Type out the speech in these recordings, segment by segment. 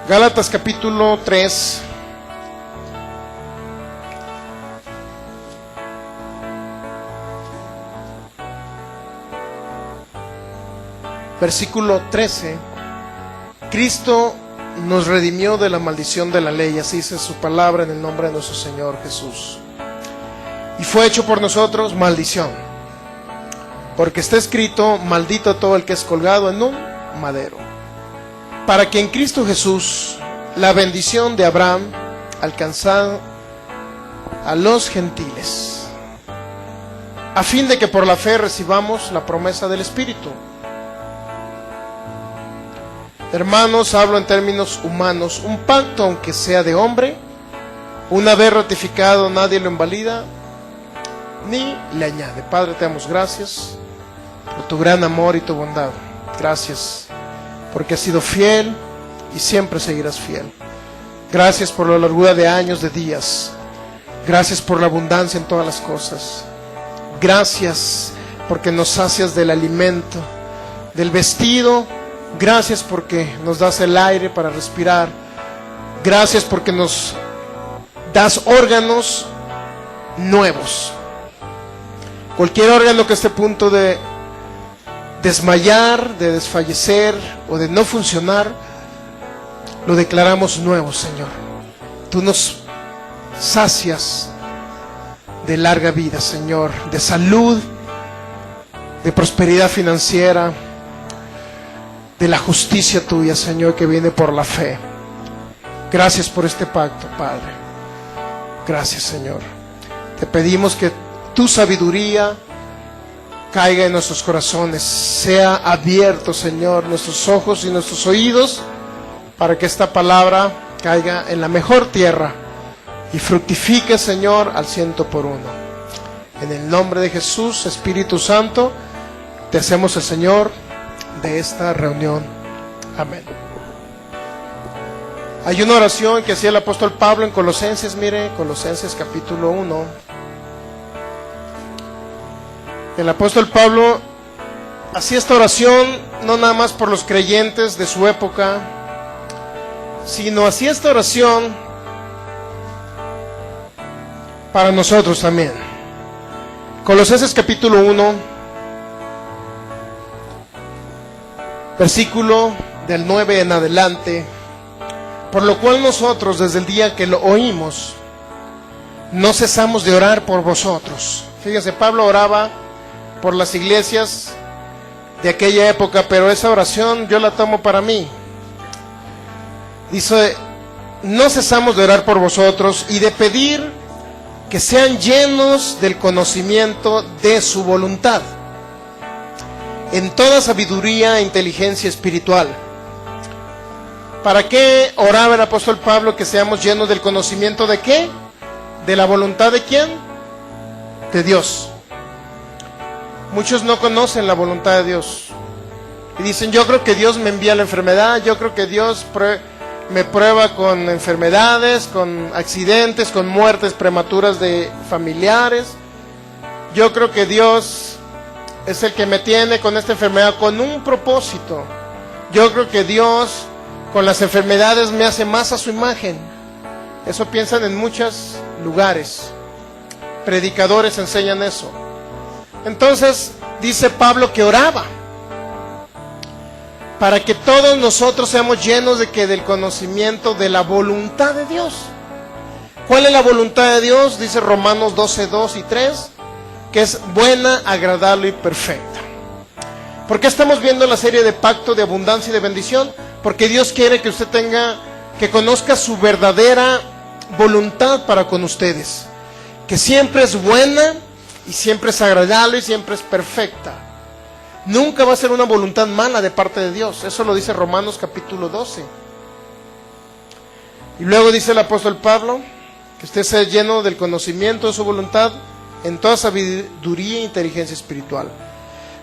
Gálatas capítulo 3. Versículo 13. Cristo nos redimió de la maldición de la ley, así dice su palabra en el nombre de nuestro Señor Jesús. Y fue hecho por nosotros maldición, porque está escrito: maldito todo el que es colgado en un madero, para que en Cristo Jesús la bendición de Abraham alcanzara a los gentiles, a fin de que por la fe recibamos la promesa del Espíritu. Hermanos, hablo en términos humanos. Un pacto, aunque sea de hombre, una vez ratificado, nadie lo invalida ni le añade. Padre, te damos gracias por tu gran amor y tu bondad. Gracias porque has sido fiel y siempre seguirás fiel. Gracias por la largura de años, de días. Gracias por la abundancia en todas las cosas. Gracias porque nos sacias del alimento, del vestido. Gracias porque nos das el aire para respirar. Gracias porque nos das órganos nuevos. Cualquier órgano que esté a punto de desmayar, de desfallecer o de no funcionar, lo declaramos nuevo, Señor. Tú nos sacias de larga vida, Señor, de salud, de prosperidad financiera, de la justicia tuya, Señor, que viene por la fe. Gracias por este pacto, Padre. Gracias, Señor. Te pedimos que tu sabiduría caiga en nuestros corazones, sea abierto, Señor, nuestros ojos y nuestros oídos, para que esta palabra caiga en la mejor tierra y fructifique, Señor, al 100%. En el nombre de Jesús, Espíritu Santo, te hacemos el Señor de esta reunión. Amén. Hay una oración que hacía el apóstol Pablo en Colosenses. Mire, Colosenses capítulo 1. El apóstol Pablo hacía esta oración no nada más por los creyentes de su época, sino hacía esta oración para nosotros también. Colosenses capítulo 1, versículo del 9 en adelante. Por lo cual nosotros, desde el día que lo oímos, no cesamos de orar por vosotros. Fíjense, Pablo oraba por las iglesias de aquella época, pero esa oración yo la tomo para mí. Dice: no cesamos de orar por vosotros y de pedir que sean llenos del conocimiento de su voluntad, en toda sabiduría e inteligencia espiritual. ¿Para qué oraba el apóstol Pablo? Que seamos llenos del conocimiento de ¿qué? ¿De la voluntad de quién? De Dios. Muchos no conocen la voluntad de Dios y dicen: yo creo que Dios me envía la enfermedad, yo creo que Dios me prueba con enfermedades, con accidentes, con muertes prematuras de familiares. Yo creo que Dios es el que me tiene con esta enfermedad con un propósito. Yo creo que Dios con las enfermedades me hace más a su imagen. Eso piensan en muchos lugares. Predicadores enseñan eso. Entonces dice Pablo que oraba para que todos nosotros seamos llenos de del conocimiento de la voluntad de Dios. ¿Cuál es la voluntad de Dios? Dice Romanos 12, 2 y 3, que es buena, agradable y perfecta. ¿Por qué estamos viendo la serie de pacto de abundancia y de bendición? Porque Dios quiere que usted que conozca su verdadera voluntad para con ustedes, que siempre es buena y siempre es agradable y siempre es perfecta. Nunca va a ser una voluntad mala de parte de Dios. Eso lo dice Romanos capítulo 12. Y luego dice el apóstol Pablo que usted sea lleno del conocimiento de su voluntad en toda sabiduría e inteligencia espiritual.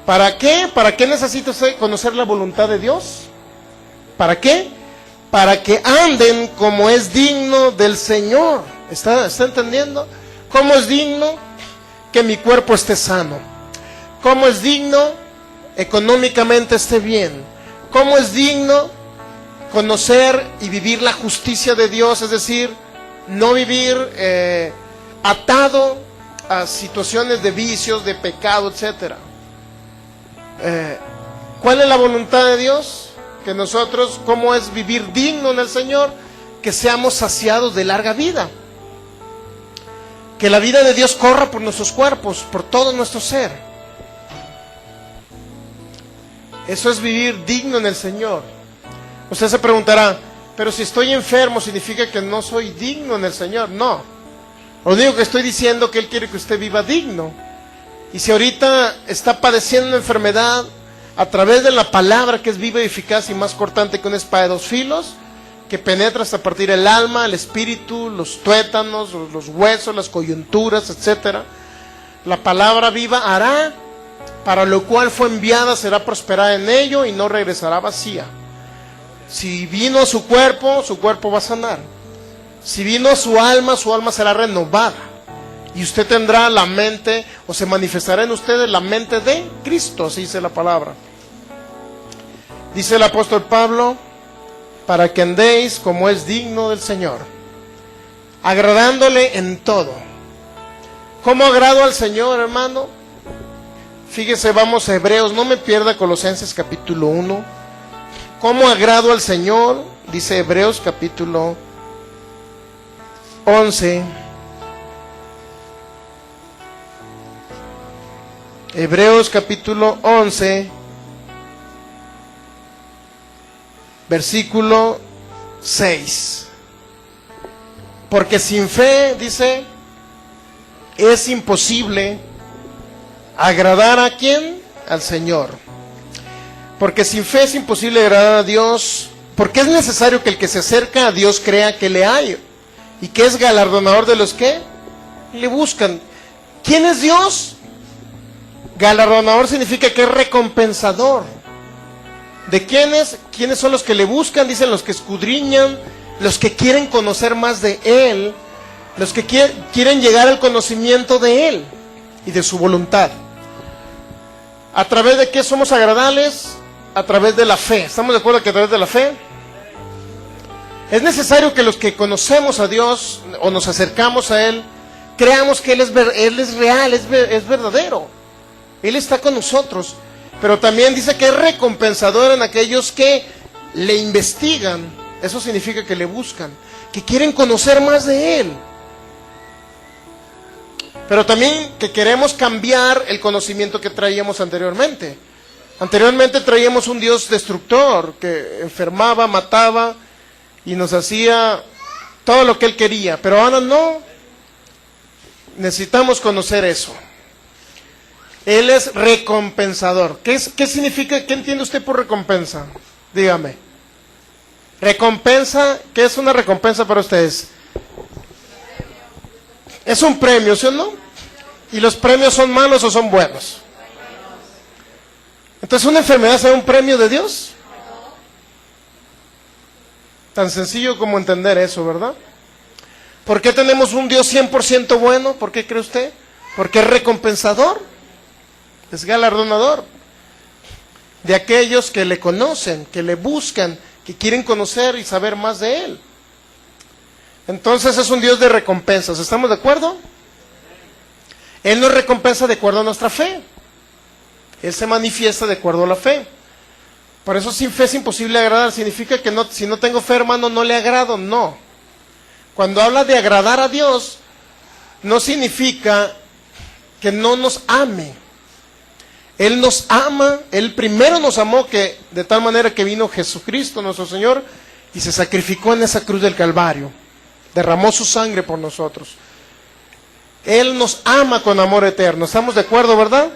¿Para qué? ¿Para qué necesita usted conocer la voluntad de Dios? ¿Para qué? Para que anden como es digno del Señor. ¿Está entendiendo? ¿Cómo es digno? Que mi cuerpo esté sano. ¿Cómo es digno? Económicamente esté bien. ¿Cómo es digno? conocer y vivir la justicia de Dios, es decir, no vivir atado a situaciones de vicios, de pecado, etc. ¿Cuál es la voluntad de Dios? Que nosotros, ¿cómo es vivir digno en el Señor? Que seamos saciados de larga vida. Que la vida de Dios corra por nuestros cuerpos, por todo nuestro ser. Eso es vivir digno en el Señor. Usted se preguntará, pero si estoy enfermo, ¿significa que no soy digno en el Señor? No. Lo único que estoy diciendo es que Él quiere que usted viva digno. Y si ahorita está padeciendo una enfermedad, a través de la palabra que es viva y eficaz y más cortante que una espada de dos filos, que penetra hasta partir el alma, el espíritu, los tuétanos, los huesos, las coyunturas, etc. La palabra viva hará, para lo cual fue enviada, será prosperada en ello y no regresará vacía. Si vino a su cuerpo va a sanar. Si vino a su alma será renovada. Y usted tendrá la mente, o se manifestará en ustedes la mente de Cristo, así dice la palabra. Dice el apóstol Pablo, para que andéis como es digno del Señor, agradándole en todo. ¿Cómo agrado al Señor, hermano? Fíjese, vamos a Hebreos, no me pierda Colosenses capítulo 1. ¿Cómo agrado al Señor? Dice Hebreos capítulo 11. Hebreos capítulo 11, versículo 6. Porque sin fe, dice, es imposible agradar ¿a quién? Al Señor. Porque sin fe es imposible agradar a Dios, porque es necesario que el que se acerca a Dios crea que le hay y que es galardonador de los que le buscan. ¿Quién es Dios? Galardonador significa que es recompensador. ¿De quiénes? ¿Quiénes son los que le buscan? Dicen los que escudriñan, los que quieren conocer más de Él, los que quieren llegar al conocimiento de Él y de su voluntad. ¿A través de qué somos agradables? A través de la fe. ¿Estamos de acuerdo que a través de la fe? Es necesario que los que conocemos a Dios o nos acercamos a Él, creamos que Él es real, es verdadero. Él está con nosotros, pero también dice que es recompensador en aquellos que le investigan. Eso significa que le buscan, que quieren conocer más de Él. Pero también que queremos cambiar el conocimiento que traíamos anteriormente. Anteriormente traíamos un Dios destructor, que enfermaba, mataba y nos hacía todo lo que Él quería. Pero ahora no. Necesitamos conocer eso. Él es recompensador. ¿Qué significa? ¿Qué entiende usted por recompensa? Dígame. Recompensa, ¿qué es una recompensa para ustedes? Es un premio, ¿sí o no? ¿Y los premios son malos o son buenos? Entonces, ¿una enfermedad será un premio de Dios? Tan sencillo como entender eso, ¿verdad? ¿Por qué tenemos un Dios 100% bueno? ¿Por qué cree usted? Porque es recompensador. Es galardonador de aquellos que le conocen, que le buscan, que quieren conocer y saber más de Él. Entonces es un Dios de recompensas. ¿Estamos de acuerdo? Él nos recompensa de acuerdo a nuestra fe. Él se manifiesta de acuerdo a la fe. Por eso sin fe es imposible agradar. Significa que no, si no tengo fe, hermano, no le agrado. No. Cuando habla de agradar a Dios, no significa que no nos ame. Él nos ama, Él primero nos amó, que de tal manera que vino Jesucristo nuestro Señor y se sacrificó en esa cruz del Calvario, derramó su sangre por nosotros. Él nos ama con amor eterno. ¿Estamos de acuerdo, verdad?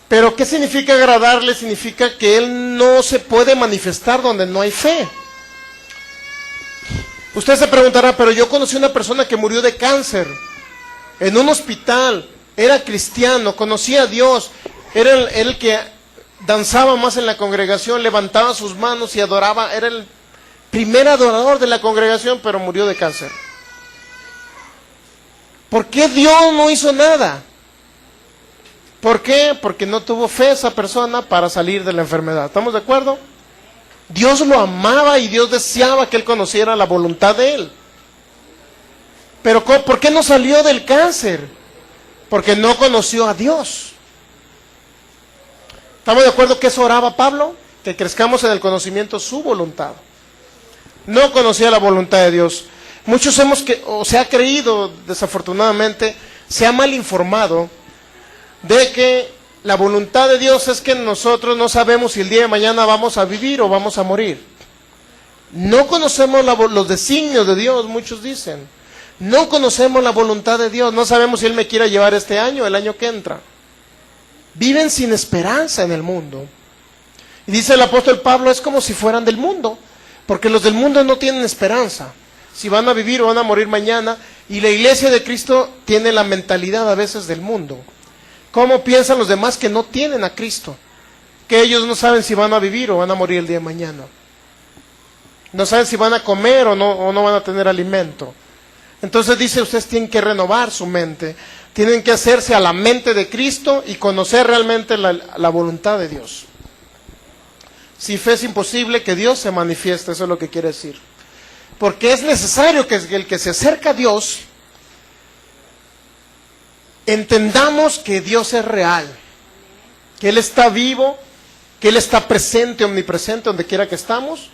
Pero ¿qué significa agradarle? Significa que Él no se puede manifestar donde no hay fe. Usted se preguntará, pero yo conocí una persona que murió de cáncer en un hospital. Era cristiano, conocía a Dios, era el que danzaba más en la congregación, levantaba sus manos y adoraba, era el primer adorador de la congregación, pero murió de cáncer. ¿Por qué Dios no hizo nada? ¿Por qué? Porque no tuvo fe esa persona para salir de la enfermedad. ¿Estamos de acuerdo? Dios lo amaba y Dios deseaba que él conociera la voluntad de él. Pero ¿por qué no salió del cáncer? Porque no conoció a Dios. ¿Estamos de acuerdo que eso oraba Pablo? Que crezcamos en el conocimiento de su voluntad. No conocía la voluntad de Dios. Muchos se ha creído, desafortunadamente, se ha mal informado de que la voluntad de Dios es que nosotros no sabemos si el día de mañana vamos a vivir o vamos a morir. No conocemos los designios de Dios, muchos dicen. No conocemos la voluntad de Dios, no sabemos si Él me quiere llevar este año o el año que entra. Viven sin esperanza en el mundo. Y dice el apóstol Pablo, es como si fueran del mundo, porque los del mundo no tienen esperanza, si van a vivir o van a morir mañana, y la iglesia de Cristo tiene la mentalidad a veces del mundo. ¿Cómo piensan los demás que no tienen a Cristo? Que ellos no saben si van a vivir o van a morir el día de mañana. No saben si van a comer o no van a tener alimento. Entonces dice, ustedes tienen que renovar su mente, tienen que hacerse a la mente de Cristo y conocer realmente la voluntad de Dios. Sin fe es imposible que Dios se manifieste, eso es lo que quiere decir. Porque es necesario que el que se acerca a Dios, entendamos que Dios es real, que Él está vivo, que Él está presente, omnipresente, donde quiera que estamos,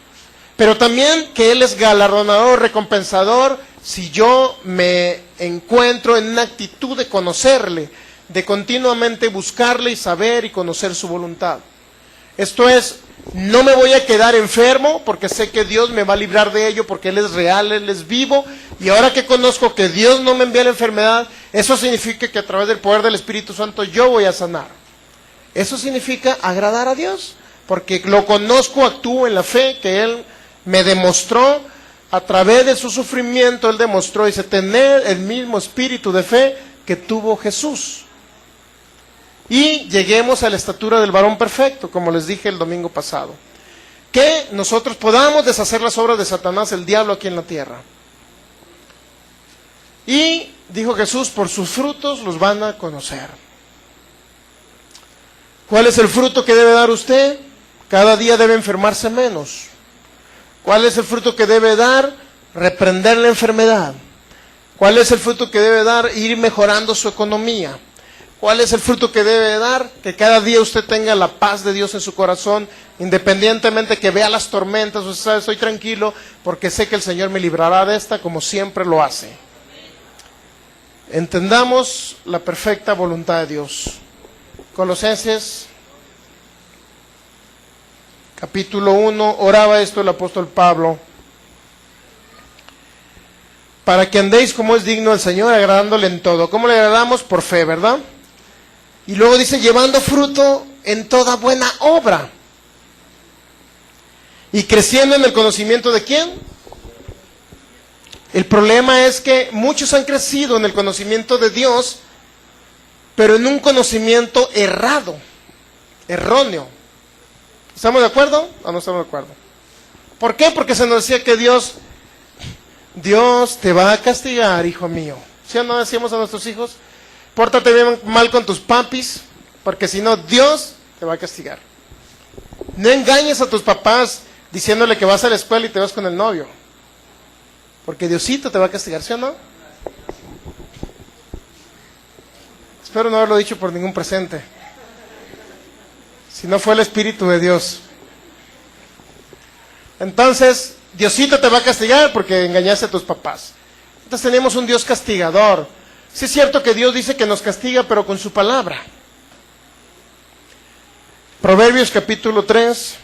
pero también que Él es galardonador, recompensador, si yo me encuentro en una actitud de conocerle, de continuamente buscarle y saber y conocer su voluntad. Esto es, no me voy a quedar enfermo porque sé que Dios me va a librar de ello, porque Él es real, Él es vivo, y ahora que conozco que Dios no me envía la enfermedad, eso significa que a través del poder del Espíritu Santo yo voy a sanar. Eso significa agradar a Dios, porque lo conozco, actúo en la fe que Él me demostró. A través de su sufrimiento Él demostró, dice, tener el mismo espíritu de fe que tuvo Jesús. Y lleguemos a la estatura del varón perfecto, como les dije el domingo pasado. Que nosotros podamos deshacer las obras de Satanás, el diablo, aquí en la tierra. Y dijo Jesús, por sus frutos los van a conocer. ¿Cuál es el fruto que debe dar usted? Cada día debe enfermarse menos. ¿Cuál es el fruto que debe dar? Reprender la enfermedad. ¿Cuál es el fruto que debe dar? Ir mejorando su economía. ¿Cuál es el fruto que debe dar? Que cada día usted tenga la paz de Dios en su corazón, independientemente que vea las tormentas. Usted sabe, estoy tranquilo porque sé que el Señor me librará de esta como siempre lo hace. Entendamos la perfecta voluntad de Dios. Colosenses capítulo 1, oraba esto el apóstol Pablo, para que andéis como es digno del Señor, agradándole en todo. ¿Cómo le agradamos? Por fe, ¿verdad? Y luego dice, llevando fruto en toda buena obra, y creciendo en el conocimiento de ¿quién? El problema es que muchos han crecido en el conocimiento de Dios, pero en un conocimiento errado, erróneo. ¿Estamos de acuerdo o no estamos de acuerdo? ¿Por qué? Porque se nos decía que Dios te va a castigar, hijo mío. ¿Sí o no decíamos a nuestros hijos? Pórtate bien mal con tus papis, porque si no, Dios te va a castigar. No engañes a tus papás diciéndole que vas a la escuela y te vas con el novio, porque Diosito te va a castigar, ¿sí o no? Espero no haberlo dicho por ningún presente. Si no fue el Espíritu de Dios. Entonces, Diosito te va a castigar porque engañaste a tus papás. Entonces tenemos un Dios castigador. Sí es cierto que Dios dice que nos castiga, pero con su palabra. Proverbios capítulo 3.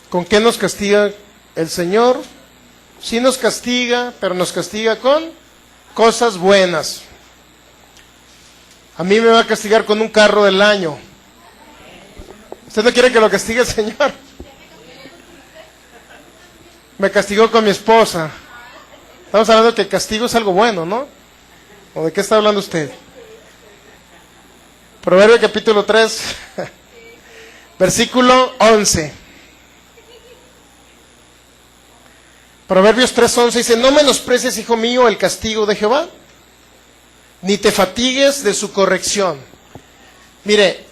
¿Con qué nos castiga el Señor? Sí nos castiga, pero nos castiga con cosas buenas. A mí me va a castigar con un carro del año. ¿Usted no quiere que lo castigue el Señor? Me castigó con mi esposa. Estamos hablando de que el castigo es algo bueno, ¿no? ¿O de qué está hablando usted? Proverbio capítulo 3, versículo 11. Proverbios 3:11 dice, no menosprecies, hijo mío, el castigo de Jehová, ni te fatigues de su corrección. Mire,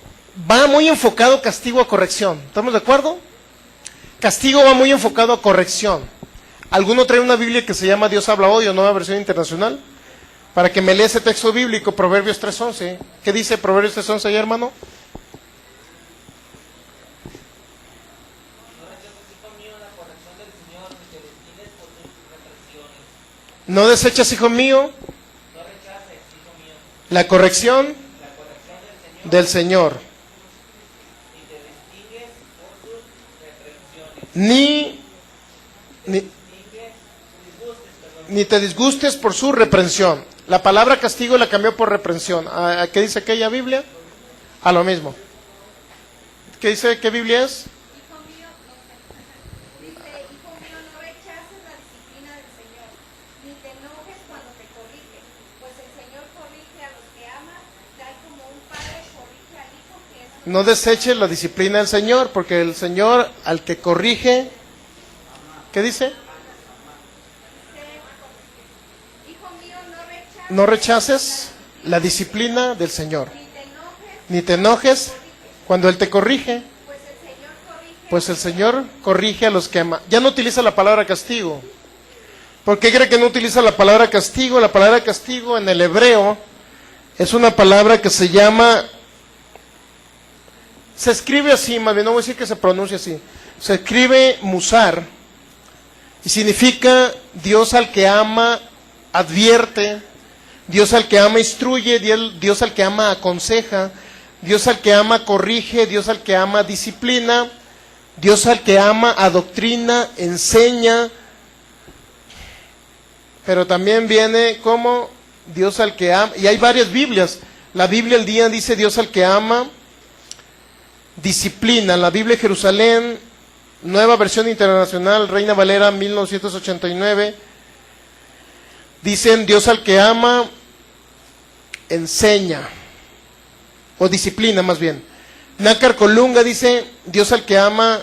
va muy enfocado castigo a corrección. ¿Estamos de acuerdo? Castigo va muy enfocado a corrección. ¿Alguno trae una Biblia que se llama Dios habla hoy o Nueva Versión Internacional? Para que me lea ese texto bíblico, Proverbios 3:11. ¿Qué dice Proverbios 3:11 ahí, hermano? No deseches, hijo mío, la corrección del Señor. Ni te disgustes por su reprensión. La palabra castigo la cambió por reprensión. ¿A qué dice aquella Biblia? A lo mismo. ¿Qué dice? ¿Qué Biblia es? No deseches la disciplina del Señor, porque el Señor al que corrige, ¿qué dice? No rechaces la disciplina del Señor, ni te enojes cuando Él te corrige, pues el Señor corrige a los que ama. Ya no utiliza la palabra castigo. ¿Por qué cree que no utiliza la palabra castigo? La palabra castigo en el hebreo es una palabra que se llama... Se escribe así, más bien no voy a decir que se pronuncia así. Se escribe musar y significa Dios al que ama advierte, Dios al que ama instruye, Dios al que ama aconseja, Dios al que ama corrige, Dios al que ama disciplina, Dios al que ama adoctrina, enseña. Pero también viene como Dios al que ama, y hay varias Biblias. La Biblia el día dice Dios al que ama disciplina. La Biblia de Jerusalén, Nueva Versión Internacional, Reina Valera 1989, dicen Dios al que ama enseña, o disciplina más bien. Nácar Colunga dice Dios al que ama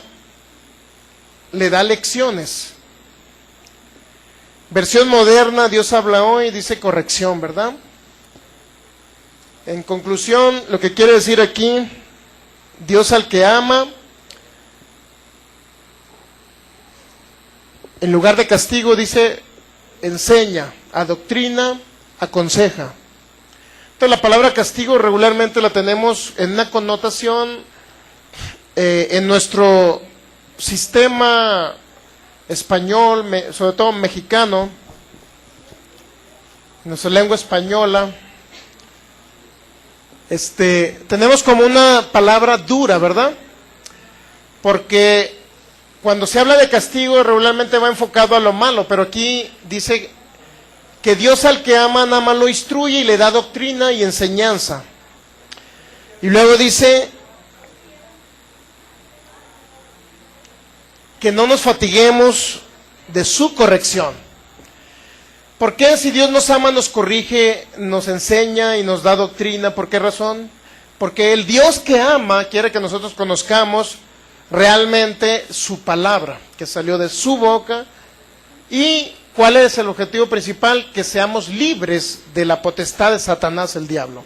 le da lecciones. Versión moderna, Dios habla hoy, dice corrección, ¿verdad? En conclusión, lo que quiere decir aquí, Dios al que ama, en lugar de castigo dice enseña, adoctrina, aconseja. Entonces la palabra castigo regularmente la tenemos en una connotación en nuestro sistema español, sobre todo mexicano, en nuestra lengua española. Tenemos como una palabra dura, ¿verdad? Porque cuando se habla de castigo regularmente va enfocado a lo malo, pero aquí dice que Dios al que ama nada más lo instruye y le da doctrina y enseñanza. Y luego dice que no nos fatiguemos de su corrección. ¿Por qué si Dios nos ama, nos corrige, nos enseña y nos da doctrina? ¿Por qué razón? Porque el Dios que ama quiere que nosotros conozcamos realmente su palabra, que salió de su boca. ¿Y cuál es el objetivo principal? Que seamos libres de la potestad de Satanás, el diablo.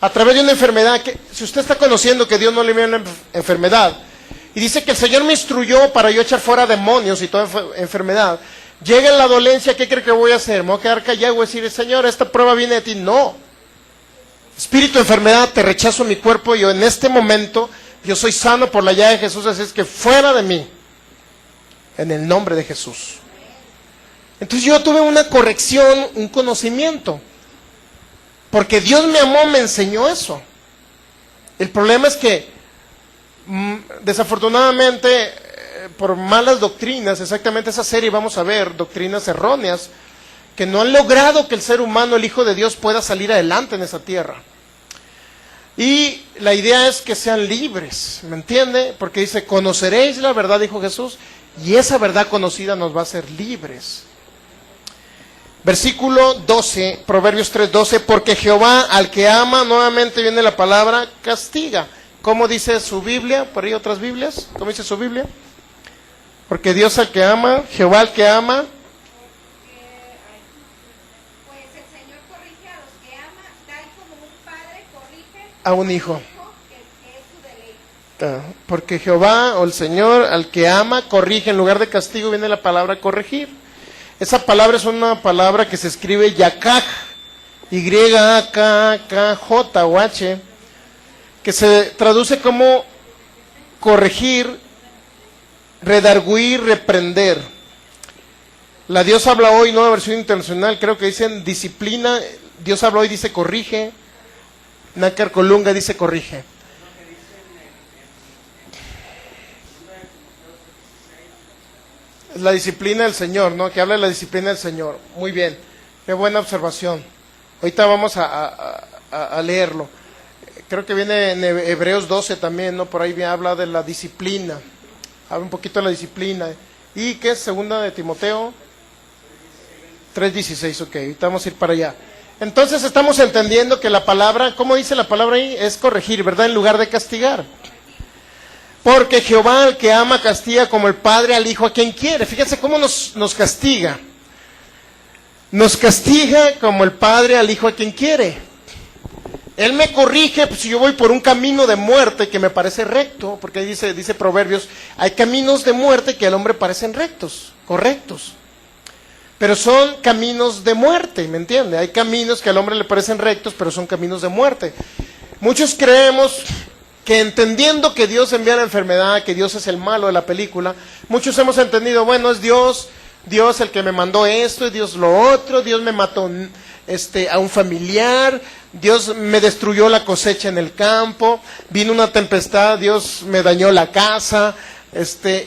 A través de una enfermedad, que si usted está conociendo que Dios no le envió una enfermedad, y dice que el Señor me instruyó para yo echar fuera demonios y toda enfermedad, llega en la dolencia, ¿qué cree que voy a hacer? ¿Me voy a quedar callado y voy a decir, Señor, esta prueba viene de ti? No. Espíritu de enfermedad, te rechazo mi cuerpo, yo en este momento, yo soy sano por la llaga de Jesús, así es que fuera de mí, en el nombre de Jesús. Entonces yo tuve una corrección, un conocimiento, porque Dios me amó, me enseñó eso. El problema es que, desafortunadamente, por malas doctrinas, exactamente esa serie vamos a ver, doctrinas erróneas, que no han logrado que el ser humano, el Hijo de Dios, pueda salir adelante en esa tierra. Y la idea es que sean libres, ¿me entiende? Porque dice, conoceréis la verdad, dijo Jesús, y esa verdad conocida nos va a hacer libres. Versículo 12, Proverbios 3:12, porque Jehová al que ama, nuevamente viene la palabra, castiga. ¿Cómo dice su Biblia? Por ahí otras Biblias, ¿cómo dice su Biblia? Porque Dios al que ama, Jehová al que ama. Pues el Señor corrige a los que ama, tal como un padre corrige A un hijo. que es su Porque Jehová o el Señor al que ama corrige. En lugar de castigo viene la palabra corregir. Esa palabra es una palabra que se escribe yakaj, Y-A-K-K-J o H, que se traduce como corregir, redarguir, reprender. La Dios habla hoy, nueva versión internacional, creo que dicen disciplina. Dios habla hoy, dice corrige. Nácar Colunga dice corrige. Es la disciplina del Señor, ¿no? Que habla de la disciplina del Señor. Muy bien, qué buena observación. Ahorita vamos a leerlo. Creo que viene en Hebreos 12 también, ¿no? Por ahí habla de la disciplina. Habla un poquito de la disciplina. ¿Y qué es? Segunda de Timoteo 3:16, ok, ahorita vamos a ir para allá. Entonces estamos entendiendo que la palabra, ¿cómo dice la palabra ahí? Es corregir, ¿verdad? En lugar de castigar. Porque Jehová al que ama castiga como el padre al hijo a quien quiere. Fíjense cómo nos castiga. Nos castiga como el padre al hijo a quien quiere. Él me corrige pues, si yo voy por un camino de muerte que me parece recto, porque ahí dice Proverbios, hay caminos de muerte que al hombre parecen rectos, correctos. Pero son caminos de muerte, ¿me entiende? Hay caminos que al hombre le parecen rectos, pero son caminos de muerte. Muchos creemos que entendiendo que Dios envía la enfermedad, que Dios es el malo de la película, muchos hemos entendido, bueno, es Dios el que me mandó esto, y Dios lo otro, Dios me mató a un familiar, Dios me destruyó la cosecha en el campo, vino una tempestad, Dios me dañó la casa,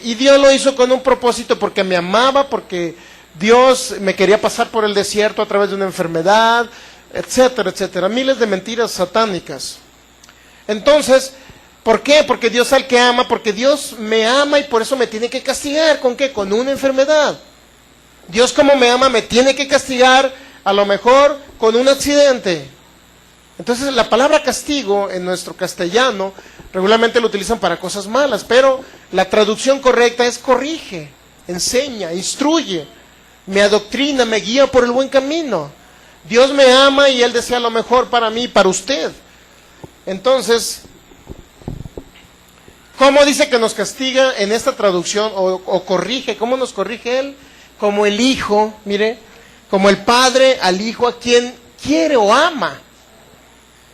y Dios lo hizo con un propósito porque me amaba, porque Dios me quería pasar por el desierto a través de una enfermedad, etcétera, etcétera, miles de mentiras satánicas. Entonces, ¿por qué? Porque Dios al que ama, porque Dios me ama y por eso me tiene que castigar. ¿Con qué? Con una enfermedad. Dios como me ama me tiene que castigar, a lo mejor con un accidente. Entonces la palabra castigo en nuestro castellano regularmente lo utilizan para cosas malas, pero la traducción correcta es corrige, enseña, instruye, me adoctrina, me guía por el buen camino. Dios me ama y Él desea lo mejor para mí y para usted. Entonces, ¿cómo dice que nos castiga en esta traducción o corrige? ¿Cómo nos corrige Él? Como el hijo, mire, como el padre al hijo a quien quiere o ama.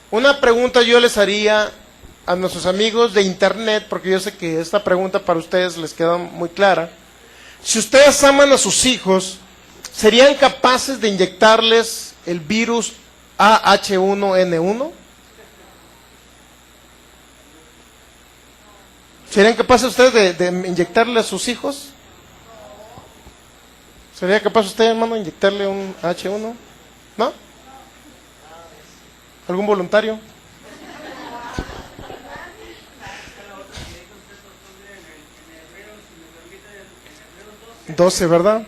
Una pregunta yo les haría a nuestros amigos de internet, porque yo sé que esta pregunta para ustedes les queda muy clara. Si ustedes aman a sus hijos, ¿serían capaces de inyectarles el virus AH1N1? ¿Serían capaces ustedes de inyectarle a sus hijos? ¿Sería capaz usted, hermano, inyectarle un H1? ¿No? ¿Algún voluntario? En 12, ¿verdad?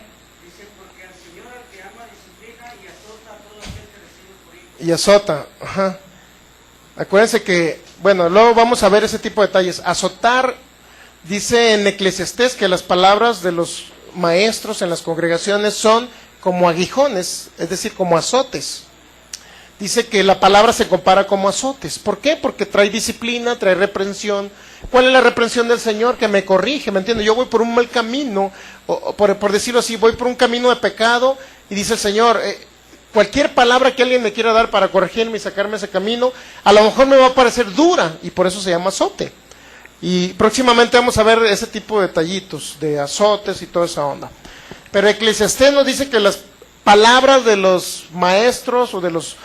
Y azota, ajá. Acuérdense que, bueno, luego vamos a ver ese tipo de detalles. Azotar, dice en Eclesiastés que las palabras de los maestros en las congregaciones son como aguijones, es decir, como azotes. Dice que la palabra se compara como azotes. ¿Por qué? Porque trae disciplina, trae reprensión. ¿Cuál es la reprensión del Señor? Que me corrige, ¿me entiendes? Yo voy por un mal camino, o por decirlo así, voy por un camino de pecado, y dice el Señor, cualquier palabra que alguien me quiera dar para corregirme y sacarme ese camino, a lo mejor me va a parecer dura, y por eso se llama azote. Y próximamente vamos a ver ese tipo de detallitos, de azotes y toda esa onda. Pero Eclesiastés nos dice que las palabras de los maestros o de los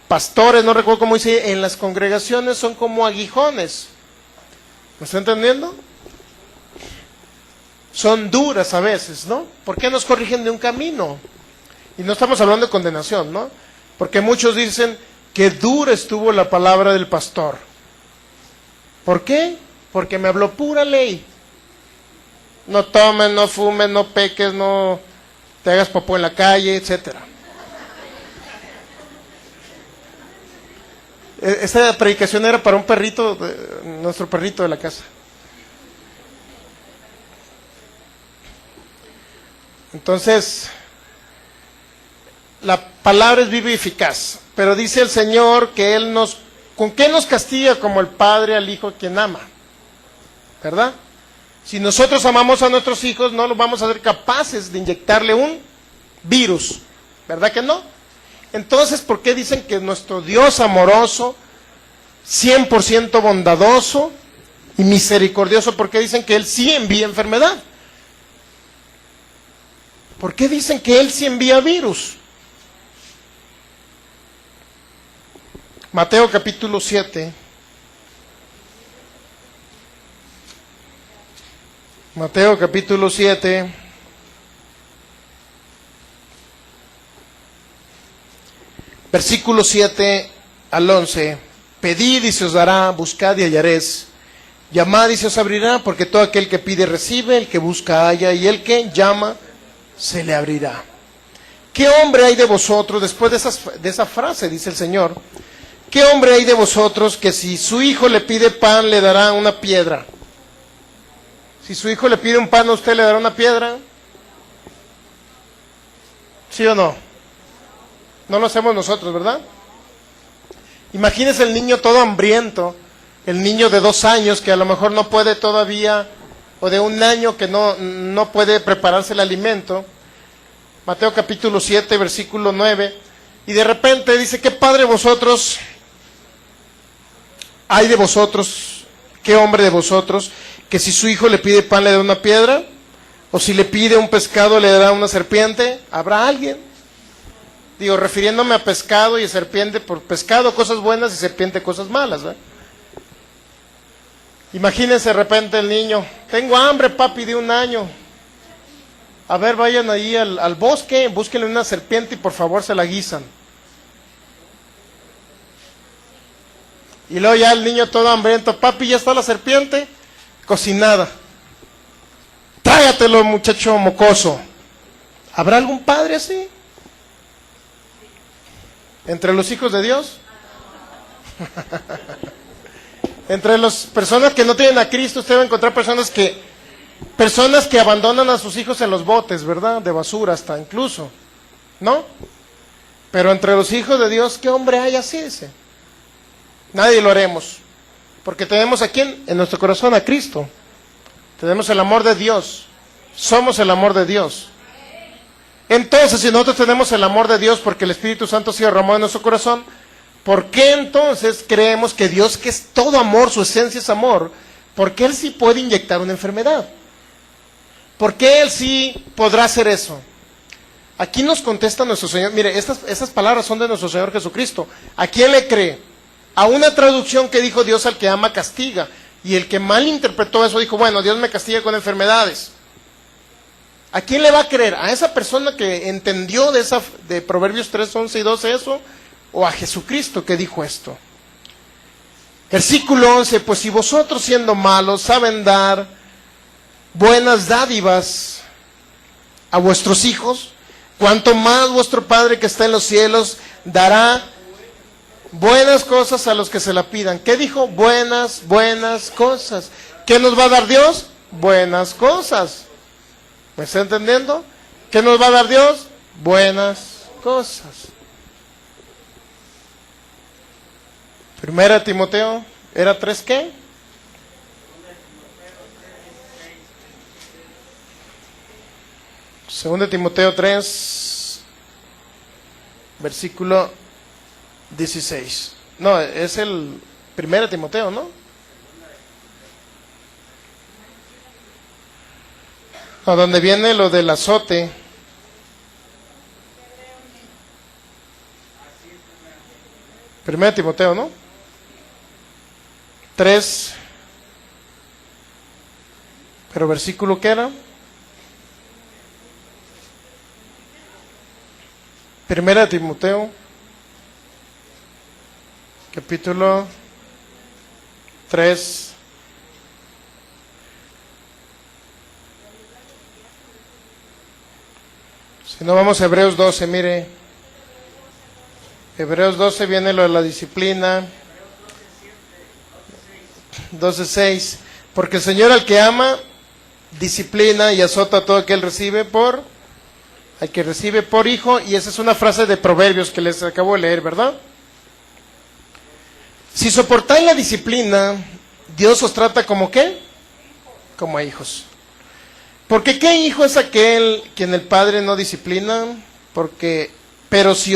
pastores, no recuerdo cómo dice, en las congregaciones son como aguijones. ¿Me está entendiendo? Son duras a veces, ¿no? ¿Por qué nos corrigen de un camino? Y no estamos hablando de condenación, ¿no? Porque muchos dicen que dura estuvo la palabra del pastor. ¿Por qué? Porque me habló pura ley. No tomes, no fumes, no peques, no te hagas popó en la calle, etcétera. Esta predicación era para un perrito, nuestro perrito de la casa. Entonces, la palabra es viva y eficaz, pero dice el Señor que Él ¿con qué nos castiga como el Padre al Hijo quien ama? ¿verdad? Si nosotros amamos a nuestros hijos, no los vamos a ser capaces de inyectarle un virus, ¿verdad que no? Entonces, ¿por qué dicen que nuestro Dios amoroso, 100% bondadoso y misericordioso, por qué dicen que Él sí envía enfermedad? ¿Por qué dicen que Él sí envía virus? Mateo capítulo 7. Mateo capítulo 7. Versículo 7 al 11. Pedid y se os dará, buscad y hallaréis, llamad y se os abrirá, porque todo aquel que pide recibe, el que busca halla, y el que llama se le abrirá. ¿Qué hombre hay de vosotros, después de esa frase, dice el Señor, qué hombre hay de vosotros que si su hijo le pide pan, le dará una piedra? Si su hijo le pide un pan, ¿a usted le dará una piedra? ¿Sí o no? No lo hacemos nosotros, ¿verdad? Imagínese el niño todo hambriento, el niño de 2 años que a lo mejor no puede todavía, o de 1 año que no puede prepararse el alimento. Mateo capítulo 7, versículo 9, y de repente dice, ¿qué padre vosotros hay de vosotros, qué hombre de vosotros, que si su hijo le pide pan le da una piedra? ¿O si le pide un pescado le dará una serpiente? ¿Habrá alguien? Digo, refiriéndome a pescado y serpiente, por pescado cosas buenas y serpiente cosas malas, ¿verdad? Imagínense de repente el niño, tengo hambre papi de 1 año. A ver, vayan ahí al bosque, búsquenle una serpiente y por favor se la guisan. Y luego ya el niño todo hambriento, papi, ¿ya está la serpiente? Cocinada. Trágatelo, muchacho mocoso. ¿Habrá algún padre así? ¿Entre los hijos de Dios? Entre las personas que no tienen a Cristo, usted va a encontrar personas que abandonan a sus hijos en los botes, ¿verdad? De basura hasta incluso, ¿no? Pero entre los hijos de Dios, ¿qué hombre hay así? Dice. Nadie lo haremos. Porque tenemos a quién? En nuestro corazón a Cristo. Tenemos el amor de Dios. Somos el amor de Dios. Entonces, si nosotros tenemos el amor de Dios porque el Espíritu Santo se derramó en nuestro corazón, ¿por qué entonces creemos que Dios, que es todo amor, su esencia es amor, por qué Él sí puede inyectar una enfermedad? ¿Por qué Él sí podrá hacer eso? Aquí nos contesta nuestro Señor. Mire, estas palabras son de nuestro Señor Jesucristo. ¿A quién le cree? A una traducción que dijo, Dios al que ama castiga. Y el que mal interpretó eso dijo, bueno, Dios me castiga con enfermedades. ¿A quién le va a creer? ¿A esa persona que entendió de Proverbios 3, 11 y 12 eso? ¿O a Jesucristo que dijo esto? Versículo 11, pues si vosotros siendo malos saben dar buenas dádivas a vuestros hijos, cuanto más vuestro Padre que está en los cielos dará buenas cosas a los que se la pidan. ¿Qué dijo? Buenas cosas. ¿Qué nos va a dar Dios? Buenas cosas. ¿Me está entendiendo? ¿Qué nos va a dar Dios? Buenas cosas. Primera Timoteo, ¿era 3 qué? Segunda Timoteo 3, versículo 16. No, es el Primera Timoteo, ¿no? A donde viene lo del azote. Primera Timoteo, ¿no? 3. Pero versículo ¿qué era? Primera Timoteo, capítulo 3. Si no, vamos a Hebreos 12, mire. Hebreos 12 viene lo de la disciplina. 12:6. Porque el Señor al que ama, disciplina y azota a todo aquel al que recibe por hijo. Y esa es una frase de Proverbios que les acabo de leer, ¿verdad? Si soportáis la disciplina, Dios os trata como ¿qué? como a hijos. Porque ¿qué hijo es aquel quien el padre no disciplina? Pero si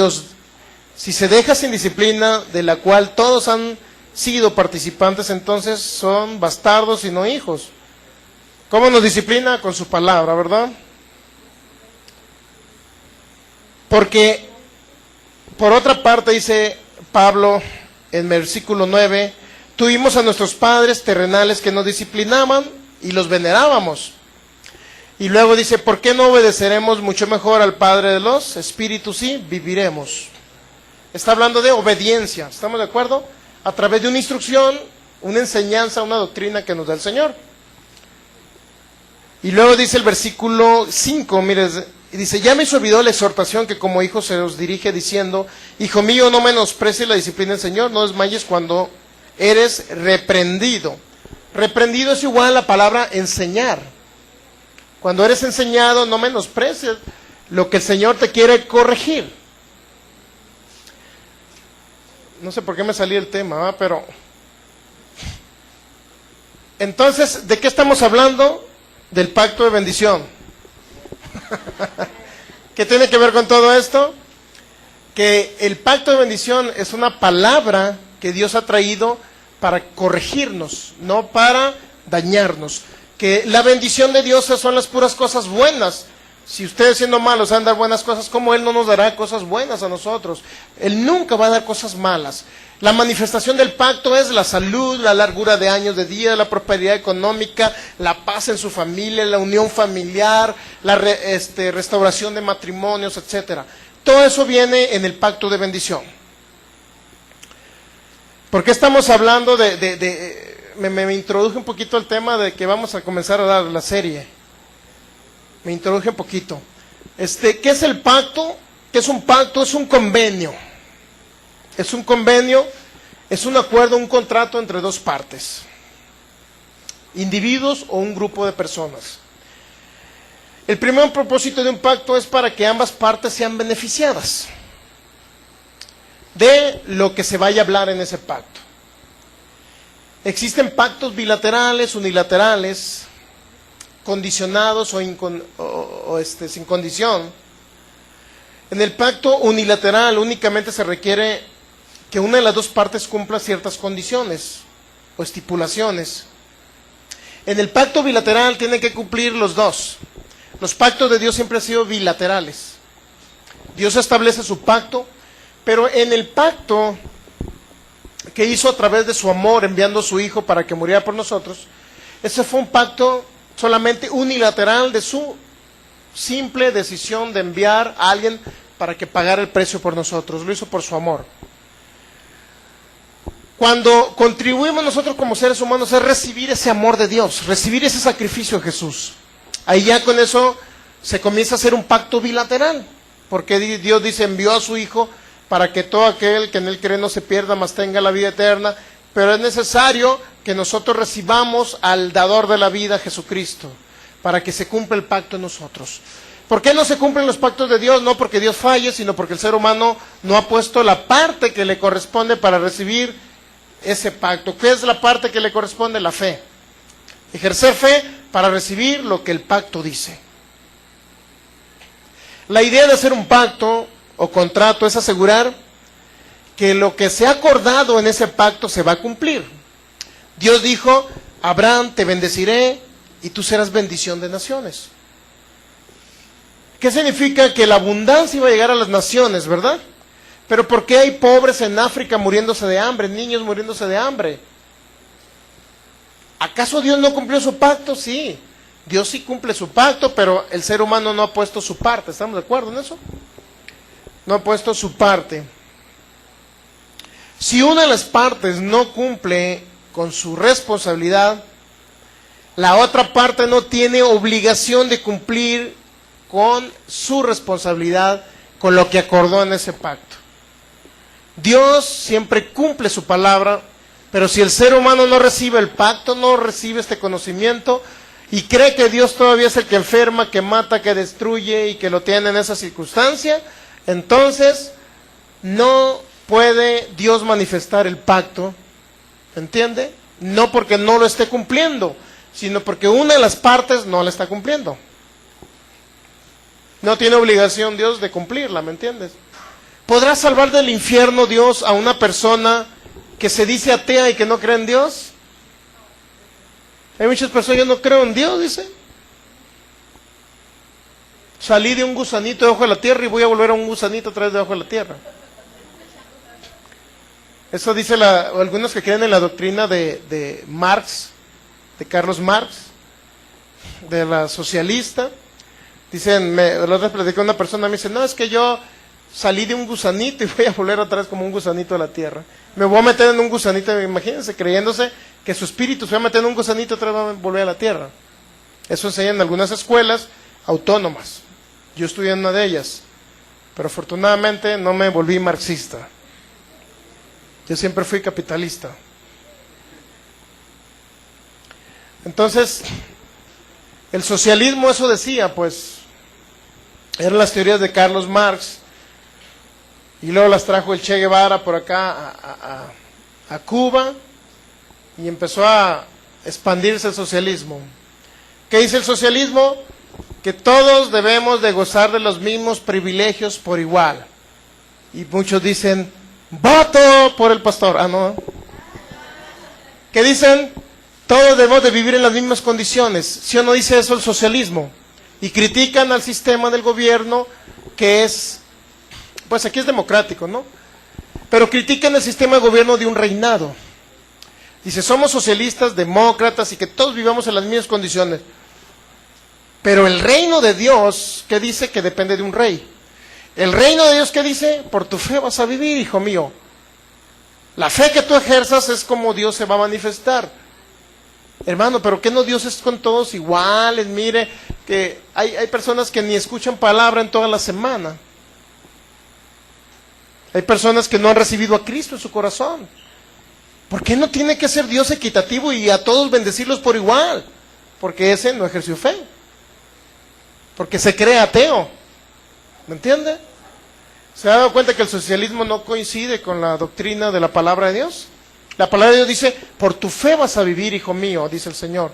se deja sin disciplina, de la cual todos han sido participantes, entonces son bastardos y no hijos. ¿Cómo nos disciplina? Con su palabra, ¿verdad? Porque, por otra parte, dice Pablo en versículo 9, tuvimos a nuestros padres terrenales que nos disciplinaban y los venerábamos. Y luego dice, ¿por qué no obedeceremos mucho mejor al Padre de los Espíritus y viviremos? Está hablando de obediencia, ¿estamos de acuerdo? A través de una instrucción, una enseñanza, una doctrina que nos da el Señor. Y luego dice el versículo 5, mire, dice, ya me olvidó la exhortación que como hijo se os dirige diciendo, hijo mío, no menosprecies la disciplina del Señor, no desmayes cuando eres reprendido. Reprendido es igual a la palabra enseñar. Cuando eres enseñado, no menosprecies lo que el Señor te quiere corregir. No sé por qué me salí el tema, pero... Entonces, ¿de qué estamos hablando? Del pacto de bendición. ¿Qué tiene que ver con todo esto? Que el pacto de bendición es una palabra que Dios ha traído para corregirnos, no para dañarnos. Que la bendición de Dios son las puras cosas buenas. Si ustedes siendo malos han de dar buenas cosas, ¿cómo Él no nos dará cosas buenas a nosotros? Él nunca va a dar cosas malas. La manifestación del pacto es la salud, la largura de años de vida, la prosperidad económica, la paz en su familia, la unión familiar, la restauración de matrimonios, etcétera. Todo eso viene en el pacto de bendición. ¿Por qué estamos hablando me introduje un poquito al tema de que vamos a comenzar a dar la serie? Me introduje un poquito. ¿Qué es el pacto? ¿Qué es un pacto? Es un convenio. Es un convenio, es un acuerdo, un contrato entre dos partes. Individuos o un grupo de personas. El primer propósito de un pacto es para que ambas partes sean beneficiadas de lo que se vaya a hablar en ese pacto. Existen pactos bilaterales, unilaterales, condicionados sin condición. En el pacto unilateral únicamente se requiere que una de las dos partes cumpla ciertas condiciones o estipulaciones. En el pacto bilateral tienen que cumplir los dos. Los pactos de Dios siempre han sido bilaterales. Dios establece su pacto, pero en el pacto que hizo a través de su amor, enviando a su Hijo para que muriera por nosotros, ese fue un pacto solamente unilateral de su simple decisión de enviar a alguien para que pagara el precio por nosotros. Lo hizo por su amor. Cuando contribuimos nosotros como seres humanos es recibir ese amor de Dios, recibir ese sacrificio de Jesús. Ahí ya con eso se comienza a hacer un pacto bilateral, porque Dios dice, envió a su Hijo para que todo aquel que en Él cree no se pierda, mas tenga la vida eterna. Pero es necesario que nosotros recibamos al dador de la vida, Jesucristo, para que se cumpla el pacto en nosotros. ¿Por qué no se cumplen los pactos de Dios? No porque Dios falle, sino porque el ser humano no ha puesto la parte que le corresponde para recibir ese pacto. ¿Qué es la parte que le corresponde? La fe. Ejercer fe para recibir lo que el pacto dice. La idea de hacer un pacto o contrato es asegurar que lo que se ha acordado en ese pacto se va a cumplir. Dios dijo, Abraham, te bendeciré y tú serás bendición de naciones. ¿Qué significa? Que la abundancia iba a llegar a las naciones, ¿verdad? Pero ¿por qué hay pobres en África muriéndose de hambre, niños muriéndose de hambre? ¿Acaso Dios no cumplió su pacto? Sí, Dios sí cumple su pacto, pero el ser humano no ha puesto su parte. ¿Estamos de acuerdo en eso? No ha puesto su parte. Si una de las partes no cumple con su responsabilidad, la otra parte no tiene obligación de cumplir con su responsabilidad, con lo que acordó en ese pacto. Dios siempre cumple su palabra, pero si el ser humano no recibe el pacto, no recibe este conocimiento y cree que Dios todavía es el que enferma, que mata, que destruye y que lo tiene en esa circunstancia, entonces no puede Dios manifestar el pacto, ¿entiende? No porque no lo esté cumpliendo, sino porque una de las partes no la está cumpliendo. No tiene obligación Dios de cumplirla, ¿me entiendes? ¿Podrá salvar del infierno Dios a una persona que se dice atea y que no cree en Dios? Hay muchas personas, yo no creo en Dios, dice. Salí de un gusanito debajo de la tierra y voy a volver a un gusanito otra vez debajo de la tierra. Eso dice algunos que creen en la doctrina de Marx, de Carlos Marx, de la socialista. Dicen, la otra vez platicé con una persona, me dice, no, es que yo salí de un gusanito y voy a volver otra vez como un gusanito a la tierra. Me voy a meter en un gusanito, imagínense, creyéndose que su espíritu se va a meter en un gusanito y otra vez va a volver a la tierra. Eso enseñan en algunas escuelas autónomas. Yo estudié en una de ellas, pero afortunadamente no me volví marxista. Yo siempre fui capitalista. Entonces, el socialismo, eso decía, pues, eran las teorías de Carlos Marx, y luego las trajo el Che Guevara por acá a Cuba, y empezó a expandirse el socialismo. ¿Qué dice el socialismo? Que todos debemos de gozar de los mismos privilegios por igual. Y muchos dicen, voto por el pastor. Ah, no. ¿Qué dicen? Todos debemos de vivir en las mismas condiciones. ¿Sí o no dice eso el socialismo? Y critican al sistema del gobierno que es, pues aquí es democrático, ¿no? Pero critican el sistema de gobierno de un reinado. Dice, somos socialistas, demócratas y que todos vivamos en las mismas condiciones. Pero el reino de Dios, ¿qué dice? Que depende de un rey. El reino de Dios, ¿qué dice? Por tu fe vas a vivir, hijo mío. La fe que tú ejerzas es como Dios se va a manifestar. Hermano, pero ¿qué no Dios es con todos iguales? Mire, que hay personas que ni escuchan palabra en toda la semana. Hay personas que no han recibido a Cristo en su corazón. ¿Por qué no tiene que ser Dios equitativo y a todos bendecirlos por igual? Porque ese no ejerció fe. Porque se cree ateo. ¿Me entiende? ¿Se ha dado cuenta que el socialismo no coincide con la doctrina de la palabra de Dios? La palabra de Dios dice, por tu fe vas a vivir, hijo mío, dice el Señor.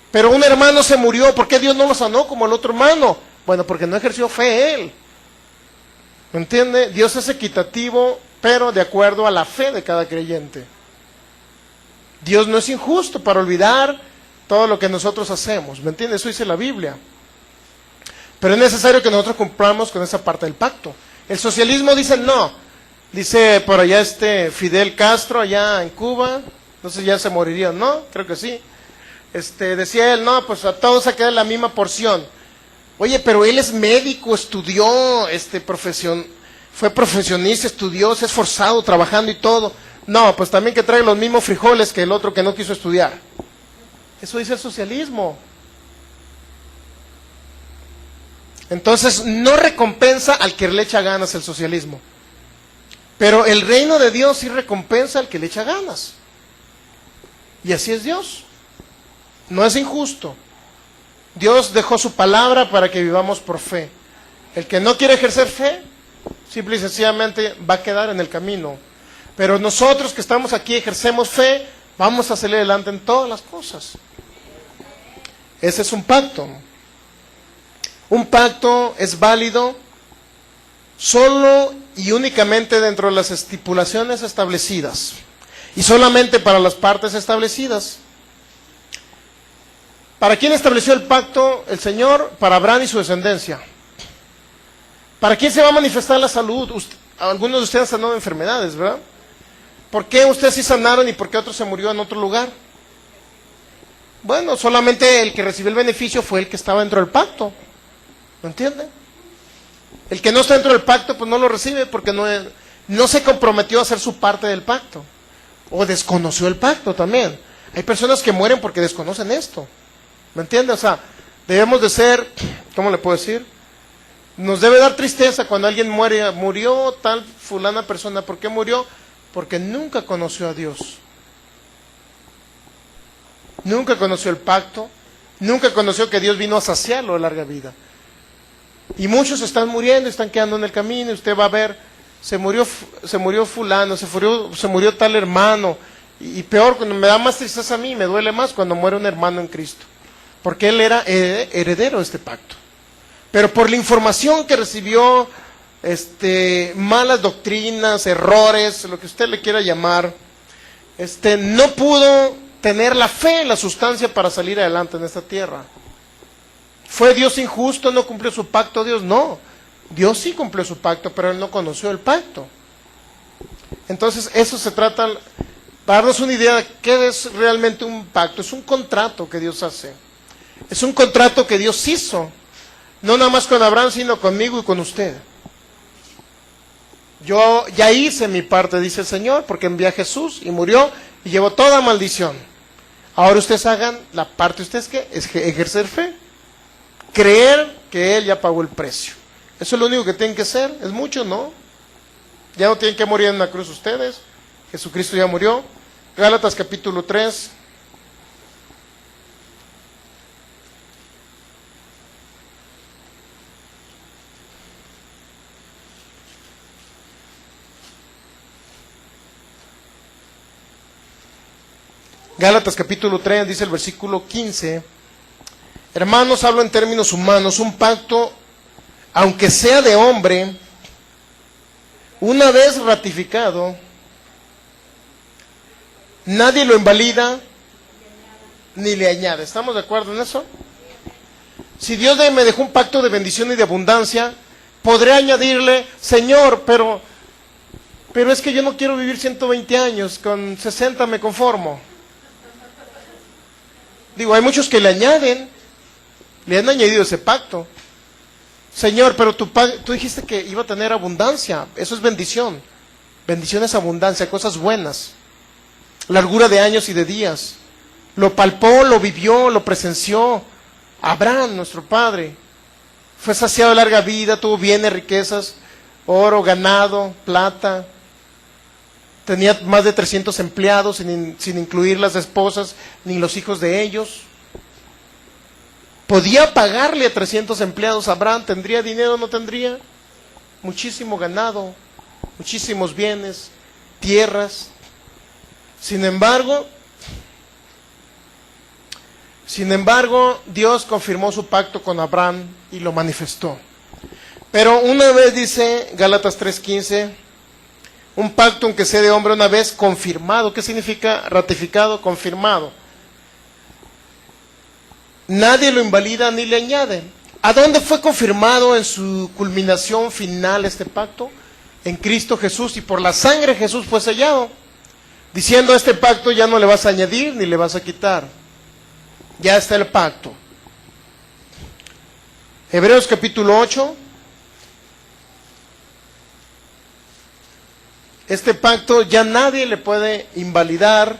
Pero un hermano se murió, ¿por qué Dios no lo sanó como el otro hermano? Bueno, porque no ejerció fe él. ¿Me entiende? Dios es equitativo, pero de acuerdo a la fe de cada creyente. Dios no es injusto para olvidar todo lo que nosotros hacemos. ¿Me entiende? Eso dice la Biblia. Pero es necesario que nosotros cumplamos con esa parte del pacto. El socialismo dice no. Dice por allá Fidel Castro, allá en Cuba, no sé si ya se moriría, ¿no? Creo que sí. Decía él, no, pues a todos se queda la misma porción. Oye, pero él es médico, estudió, fue profesionista, estudió, se ha esforzado trabajando y todo. No, pues también que traiga los mismos frijoles que el otro que no quiso estudiar. Eso dice el socialismo. Entonces, no recompensa al que le echa ganas el socialismo. Pero el reino de Dios sí recompensa al que le echa ganas. Y así es Dios. No es injusto. Dios dejó su palabra para que vivamos por fe. El que no quiere ejercer fe, simple y sencillamente va a quedar en el camino. Pero nosotros que estamos aquí ejercemos fe, vamos a salir adelante en todas las cosas. Ese es un pacto. Un pacto es válido solo y únicamente dentro de las estipulaciones establecidas y solamente para las partes establecidas. ¿Para quién estableció el pacto el Señor? Para Abraham y su descendencia. ¿Para quién se va a manifestar la salud? Algunos de ustedes han sanado enfermedades, ¿verdad? ¿Por qué ustedes sí sanaron y por qué otro se murió en otro lugar? Bueno, solamente el que recibió el beneficio fue el que estaba dentro del pacto. ¿Me entiende? El que no está dentro del pacto, pues no lo recibe porque no se comprometió a hacer su parte del pacto. O desconoció el pacto también. Hay personas que mueren porque desconocen esto. ¿Me entiende? O sea, debemos de ser, ¿cómo le puedo decir? Nos debe dar tristeza cuando alguien muere. Murió tal fulana persona. ¿Por qué murió? Porque nunca conoció a Dios. Nunca conoció el pacto. Nunca conoció que Dios vino a saciarlo de larga vida. Y muchos están muriendo, están quedando en el camino, y usted va a ver, se murió fulano, se murió tal hermano, Y peor, cuando me da más tristeza a mí, me duele más cuando muere un hermano en Cristo. Porque él era heredero de este pacto. Pero por la información que recibió, malas doctrinas, errores, lo que usted le quiera llamar, no pudo tener la fe en la sustancia para salir adelante en esta tierra. ¿Fue Dios injusto? ¿No cumplió su pacto? Dios no. Dios sí cumplió su pacto, pero él no conoció el pacto. Entonces, eso se trata, para darnos una idea de qué es realmente un pacto. Es un contrato que Dios hace. Es un contrato que Dios hizo. No nada más con Abraham, sino conmigo y con usted. Yo ya hice mi parte, dice el Señor, porque envié a Jesús y murió y llevó toda maldición. Ahora ustedes hagan la parte, ¿ustedes qué? Es ejercer fe. Creer que Él ya pagó el precio. Eso es lo único que tienen que hacer. ¿Es mucho? No. Ya no tienen que morir en la cruz ustedes. Jesucristo ya murió. Gálatas capítulo 3. Gálatas capítulo 3 dice el versículo 15. Hermanos, hablo en términos humanos, un pacto, aunque sea de hombre, una vez ratificado, nadie lo invalida ni le añade. ¿Estamos de acuerdo en eso? Si Dios me dejó un pacto de bendición y de abundancia, podré añadirle, Señor, pero es que yo no quiero vivir 120 años, con 60 me conformo. Digo, hay muchos que le han añadido ese pacto. Señor, pero tú dijiste que iba a tener abundancia. Eso es bendición. Bendición es abundancia, cosas buenas. Largura de años y de días. Lo palpó, lo vivió, lo presenció. Abraham, nuestro padre, fue saciado de larga vida, tuvo bienes, riquezas, oro, ganado, plata. Tenía más de 300 empleados, sin incluir las esposas ni los hijos de ellos. Podía pagarle a 300 empleados a Abraham. ¿Tendría dinero o no tendría? Muchísimo ganado, muchísimos bienes, tierras. Sin embargo, Dios confirmó su pacto con Abraham y lo manifestó. Pero una vez, dice Gálatas 3:15, un pacto, aunque sea de hombre, una vez confirmado. ¿Qué significa ratificado? Confirmado. Nadie lo invalida ni le añade. ¿A dónde fue confirmado en su culminación final este pacto? En Cristo Jesús, y por la sangre de Jesús fue sellado, diciendo: a este pacto ya no le vas a añadir ni le vas a quitar. Ya está el pacto. Hebreos capítulo 8. Este pacto ya nadie le puede invalidar.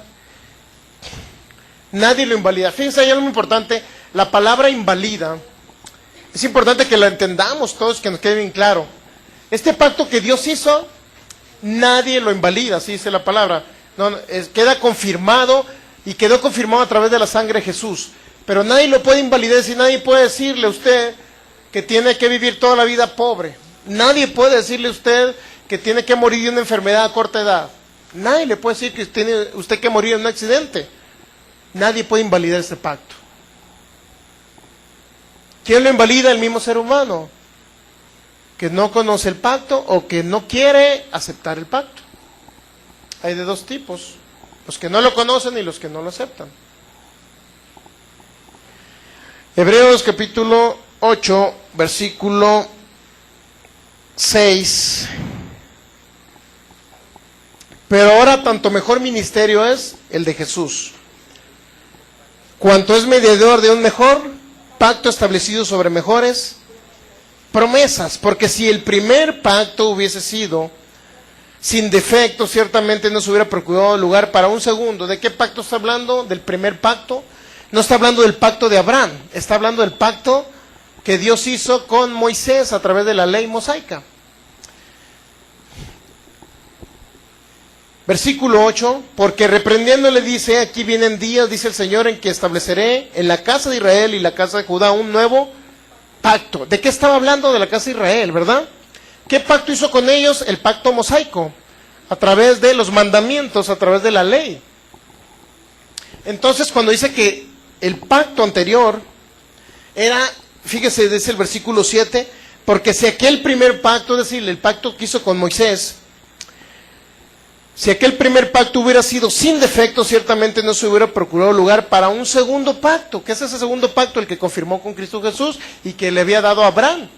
Nadie lo invalida. Fíjense, hay algo importante. La palabra invalida, es importante que la entendamos todos, que nos quede bien claro. Este pacto que Dios hizo, nadie lo invalida, así dice la palabra. No, queda confirmado, y quedó confirmado a través de la sangre de Jesús. Pero nadie lo puede invalidar, y nadie puede decirle a usted que tiene que vivir toda la vida pobre. Nadie puede decirle a usted que tiene que morir de una enfermedad a corta edad. Nadie le puede decir que tiene usted que morir en un accidente. Nadie puede invalidar este pacto. ¿Quién lo invalida? El mismo ser humano, que no conoce el pacto o que no quiere aceptar el pacto. Hay de dos tipos: los que no lo conocen y los que no lo aceptan. Hebreos capítulo 8, versículo 6. Pero ahora tanto mejor ministerio es el de Jesús, cuanto es mediador de un mejor pacto establecido sobre mejores promesas. Porque si el primer pacto hubiese sido sin defecto, ciertamente no se hubiera procurado lugar para un segundo. ¿De qué pacto está hablando? Del primer pacto. No está hablando del pacto de Abraham, está hablando del pacto que Dios hizo con Moisés a través de la ley mosaica. Versículo 8, porque reprendiéndole dice: aquí vienen días, dice el Señor, en que estableceré en la casa de Israel y la casa de Judá un nuevo pacto. ¿De qué estaba hablando? De la casa de Israel, ¿verdad? ¿Qué pacto hizo con ellos? El pacto mosaico, a través de los mandamientos, a través de la ley. Entonces, cuando dice que el pacto anterior era, fíjese, dice el versículo 7, porque si aquel primer pacto, es decir, el pacto que hizo con Moisés, si aquel primer pacto hubiera sido sin defecto, ciertamente no se hubiera procurado lugar para un segundo pacto, que es ese segundo pacto el que confirmó con Cristo Jesús y que le había dado a Abraham.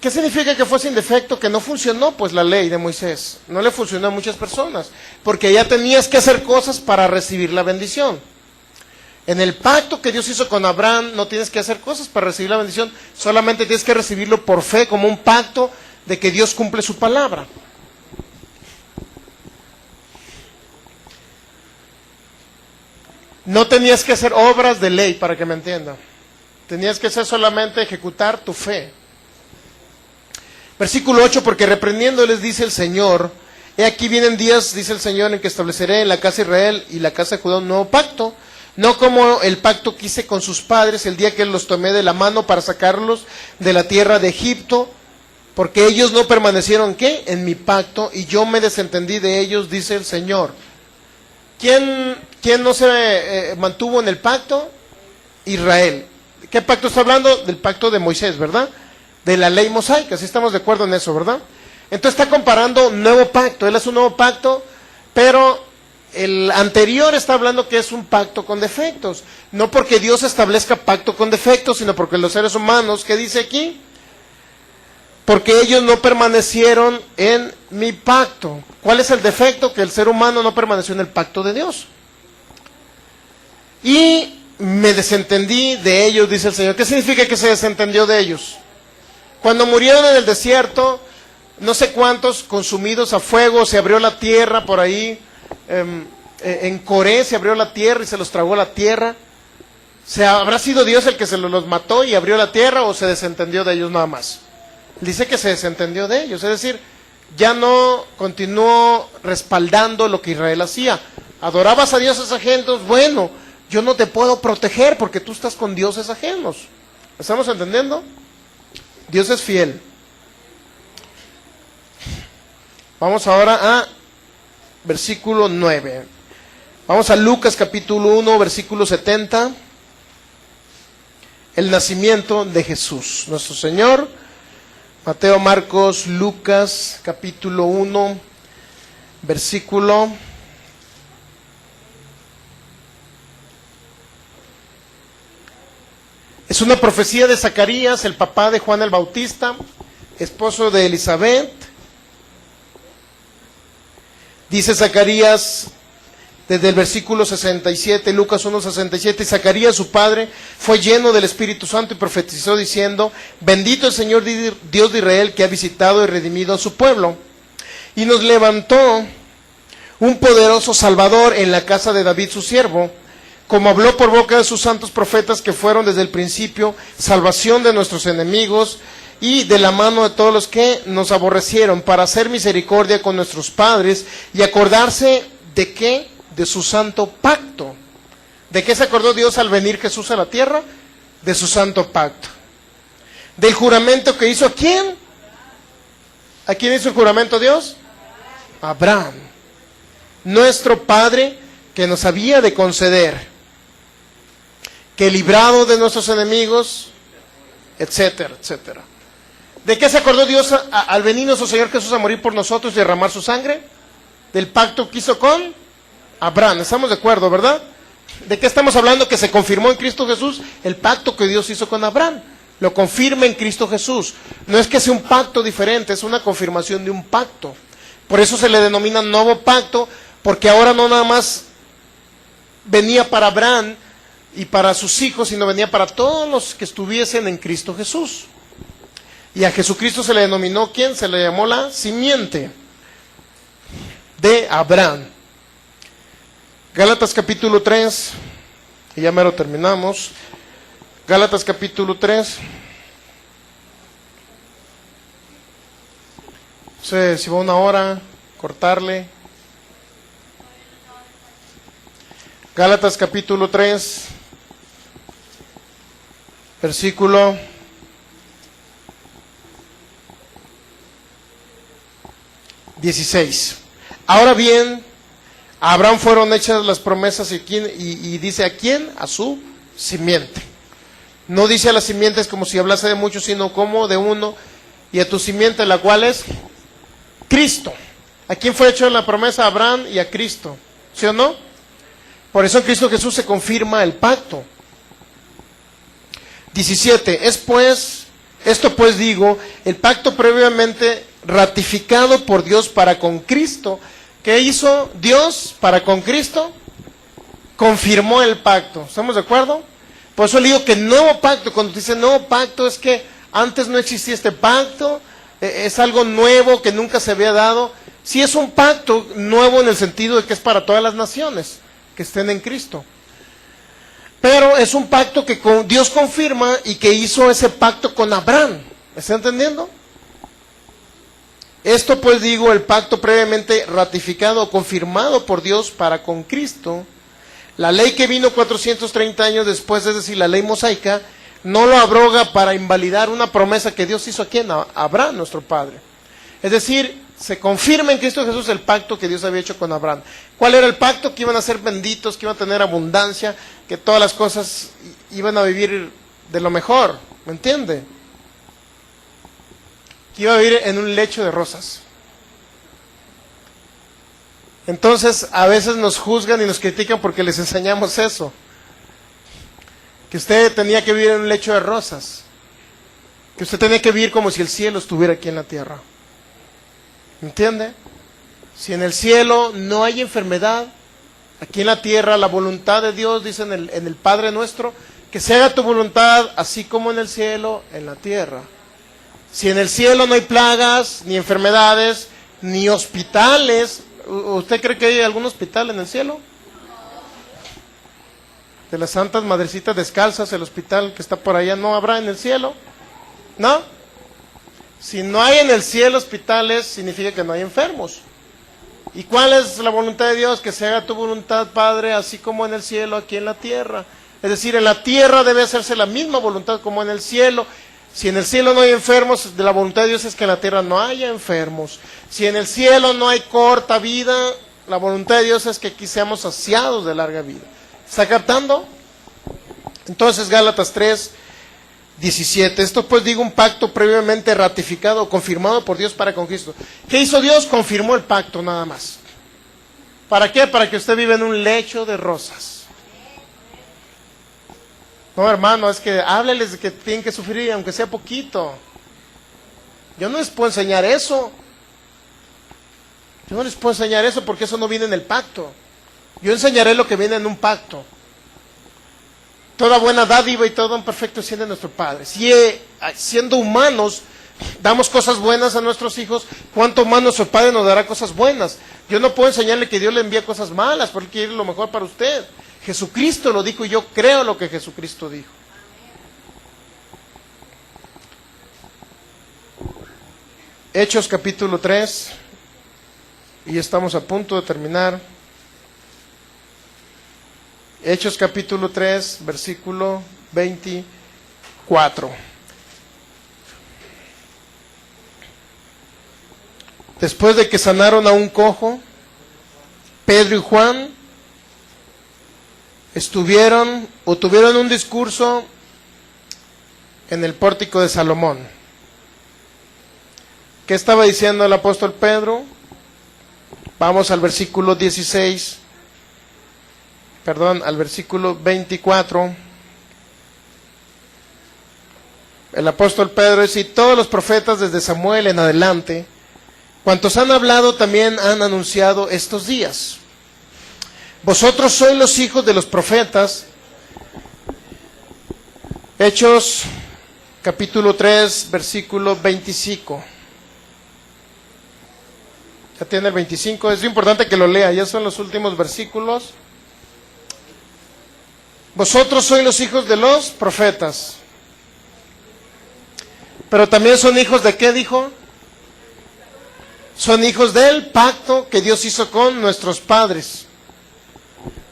¿Qué significa que fue sin defecto? Que no funcionó pues la ley de Moisés, no le funcionó a muchas personas, porque ya tenías que hacer cosas para recibir la bendición. En el pacto que Dios hizo con Abraham no tienes que hacer cosas para recibir la bendición, solamente tienes que recibirlo por fe como un pacto de que Dios cumple su palabra. No tenías que hacer obras de ley, para que me entiendan. Tenías que hacer solamente ejecutar tu fe. Versículo 8, porque reprendiéndoles dice el Señor, he aquí vienen días, dice el Señor, en que estableceré en la casa de Israel y la casa de Judá un nuevo pacto, no como el pacto que hice con sus padres el día que los tomé de la mano para sacarlos de la tierra de Egipto, porque ellos no permanecieron, ¿qué? En mi pacto, y yo me desentendí de ellos, dice el Señor. ¿Quién no se mantuvo en el pacto? Israel. ¿Qué pacto está hablando? Del pacto de Moisés, ¿verdad? De la ley mosaica, si estamos de acuerdo en eso, ¿verdad? Entonces está comparando un nuevo pacto, él es un nuevo pacto, pero el anterior está hablando que es un pacto con defectos, no porque Dios establezca pacto con defectos, sino porque los seres humanos, ¿qué dice aquí? Porque ellos no permanecieron en mi pacto. ¿Cuál es el defecto? Que el ser humano no permaneció en el pacto de Dios. Y me desentendí de ellos, dice el Señor. ¿Qué significa que se desentendió de ellos? Cuando murieron en el desierto, no sé cuántos consumidos a fuego, se abrió la tierra por ahí, en Coré se abrió la tierra y se los tragó la tierra. ¿Habrá sido Dios el que se los mató y abrió la tierra o se desentendió de ellos nada más? Dice que se desentendió de ellos, es decir, ya no continuó respaldando lo que Israel hacía. Adorabas a dioses ajenos, bueno, yo no te puedo proteger porque tú estás con dioses ajenos. ¿Estamos entendiendo? Dios es fiel. Vamos ahora a versículo 9. Vamos a Lucas capítulo 1, versículo 70. El nacimiento de Jesús, nuestro Señor. Mateo, Marcos, Lucas capítulo 1, versículo 'Es una profecía de Zacarías, el papá de Juan el Bautista, esposo de Elizabeth. Dice Zacarías, desde el versículo 67, Lucas 1:67, y Zacarías su padre fue lleno del Espíritu Santo y profetizó diciendo, bendito el Señor Dios de Israel que ha visitado y redimido a su pueblo, y nos levantó un poderoso Salvador en la casa de David su siervo, como habló por boca de sus santos profetas que fueron desde el principio, salvación de nuestros enemigos y de la mano de todos los que nos aborrecieron, para hacer misericordia con nuestros padres y acordarse de qué, de su santo pacto. ¿De qué se acordó Dios al venir Jesús a la tierra? De su santo pacto. Del juramento que hizo, ¿a quién? ¿A quién hizo el juramento Dios? Abraham, nuestro padre, que nos había de conceder que librado de nuestros enemigos, etcétera, etcétera. ¿De qué se acordó Dios al venir nuestro Señor Jesús a morir por nosotros y derramar su sangre? Del pacto que hizo con Abraham. ¿Estamos de acuerdo, verdad? ¿De qué estamos hablando? Que se confirmó en Cristo Jesús el pacto que Dios hizo con Abraham. Lo confirma en Cristo Jesús. No es que sea un pacto diferente, es una confirmación de un pacto. Por eso se le denomina nuevo pacto, porque ahora no nada más venía para Abraham y para sus hijos, sino venía para todos los que estuviesen en Cristo Jesús. Y a Jesucristo se le denominó, ¿quién? Se le llamó la simiente de Abraham. Gálatas capítulo 3, y ya mero terminamos. Gálatas capítulo 3. No sé si va una hora, cortarle. Gálatas capítulo 3, versículo 16. Ahora bien, A Abraham fueron hechas las promesas y dice ¿a quién? A su simiente. No dice a las simientes como si hablase de muchos, sino como de uno, y a tu simiente, la cual es Cristo. ¿A quién fue hecha la promesa? A Abraham y a Cristo, ¿sí o no? Por eso en Cristo Jesús se confirma el pacto. 17. Esto pues digo, el pacto previamente ratificado por Dios para con Cristo. ¿Qué hizo Dios para con Cristo? Confirmó el pacto. ¿Estamos de acuerdo? Por eso le digo que nuevo pacto, cuando dice nuevo pacto, es que antes no existía este pacto, es algo nuevo que nunca se había dado. Sí es un pacto nuevo en el sentido de que es para todas las naciones que estén en Cristo. Pero es un pacto que Dios confirma y que hizo ese pacto con Abraham. ¿Me está entendiendo? Esto pues digo, el pacto previamente ratificado o confirmado por Dios para con Cristo. La ley que vino 430 años después, es decir, la ley mosaica, no lo abroga para invalidar una promesa que Dios hizo a ¿quién? A Abraham, nuestro padre. Es decir, se confirma en Cristo Jesús el pacto que Dios había hecho con Abraham. ¿Cuál era el pacto? Que iban a ser benditos, que iban a tener abundancia, que todas las cosas iban a vivir de lo mejor, ¿me entiende? Que iba a vivir en un lecho de rosas. Entonces, a veces nos juzgan y nos critican porque les enseñamos eso. Que usted tenía que vivir en un lecho de rosas. Que usted tenía que vivir como si el cielo estuviera aquí en la tierra. ¿Entiende? Si en el cielo no hay enfermedad, aquí en la tierra la voluntad de Dios, dice en el Padre nuestro, que se haga tu voluntad así como en el cielo, en la tierra. Si en el cielo no hay plagas, ni enfermedades, ni hospitales, ¿usted cree que hay algún hospital en el cielo? De las Santas Madrecitas Descalzas, el hospital que está por allá, ¿no habrá en el cielo? ¿No? Si no hay en el cielo hospitales, significa que no hay enfermos. ¿Y cuál es la voluntad de Dios? Que se haga tu voluntad, Padre, así como en el cielo, aquí en la tierra. Es decir, en la tierra debe hacerse la misma voluntad como en el cielo. Si en el cielo no hay enfermos, de la voluntad de Dios es que en la tierra no haya enfermos. Si en el cielo no hay corta vida, la voluntad de Dios es que aquí seamos saciados de larga vida. ¿Está captando? Entonces Gálatas 3:17. Esto pues digo, un pacto previamente ratificado o confirmado por Dios para con Cristo. ¿Qué hizo Dios? Confirmó el pacto nada más. ¿Para qué? Para que usted viva en un lecho de rosas. No, hermano, es que hábleles de que tienen que sufrir, aunque sea poquito. Yo no les puedo enseñar eso. Yo no les puedo enseñar eso porque eso no viene en el pacto. Yo enseñaré lo que viene en un pacto. Toda buena dádiva y todo don perfecto siendo nuestro Padre. Si siendo humanos damos cosas buenas a nuestros hijos, ¿cuánto más nuestro Padre nos dará cosas buenas? Yo no puedo enseñarle que Dios le envía cosas malas porque quiere lo mejor para usted. Jesucristo lo dijo y yo creo lo que Jesucristo dijo. Hechos capítulo 3, y estamos a punto de terminar. Hechos capítulo 3, versículo 24. Después de que sanaron a un cojo, Pedro y Juan tuvieron un discurso en el pórtico de Salomón. ¿Qué estaba diciendo el apóstol Pedro? Vamos al versículo 24. El apóstol Pedro dice: y todos los profetas desde Samuel en adelante, cuantos han hablado también han anunciado estos días. Vosotros sois los hijos de los profetas. Hechos capítulo 3, versículo 25. Ya tiene el 25, es importante que lo lea, ya son los últimos versículos. Vosotros sois los hijos de los profetas. Pero también son hijos de ¿qué dijo? Son hijos del pacto que Dios hizo con nuestros padres.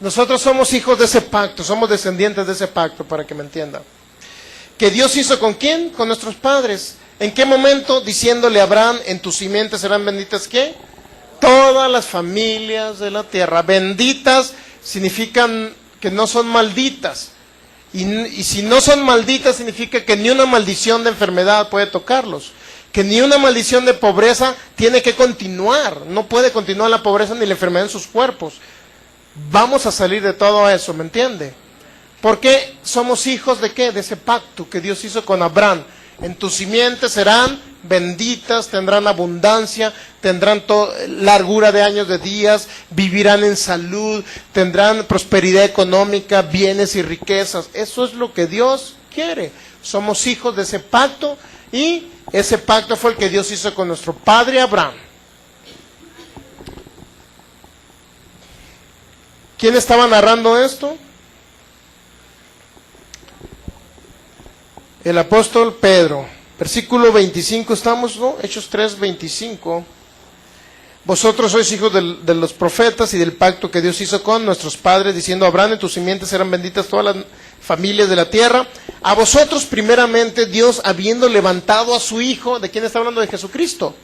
Nosotros somos hijos de ese pacto, somos descendientes de ese pacto, para que me entiendan. ¿Que Dios hizo con quién? Con nuestros padres. ¿En qué momento? Diciéndole a Abraham: en tu simiente serán benditas ¿qué? todas las familias de la tierra. Benditas significan que no son malditas. Y si no son malditas significa que ni una maldición de enfermedad puede tocarlos. Que ni una maldición de pobreza tiene que continuar. No puede continuar la pobreza ni la enfermedad en sus cuerpos. Vamos a salir de todo eso, ¿me entiende? Porque somos hijos de ¿qué? De ese pacto que Dios hizo con Abraham. En tus simientes serán benditas, tendrán abundancia, tendrán largura de años de días, vivirán en salud, tendrán prosperidad económica, bienes y riquezas. Eso es lo que Dios quiere. Somos hijos de ese pacto y ese pacto fue el que Dios hizo con nuestro padre Abraham. ¿Quién estaba narrando esto? El apóstol Pedro. Versículo 25 estamos, ¿no? Hechos 3, 25. Vosotros sois hijos de los profetas y del pacto que Dios hizo con nuestros padres, diciendo: Abraham, en tus simientes serán benditas todas las familias de la tierra. A vosotros primeramente Dios, habiendo levantado a su Hijo, ¿de quién está hablando? De Jesucristo.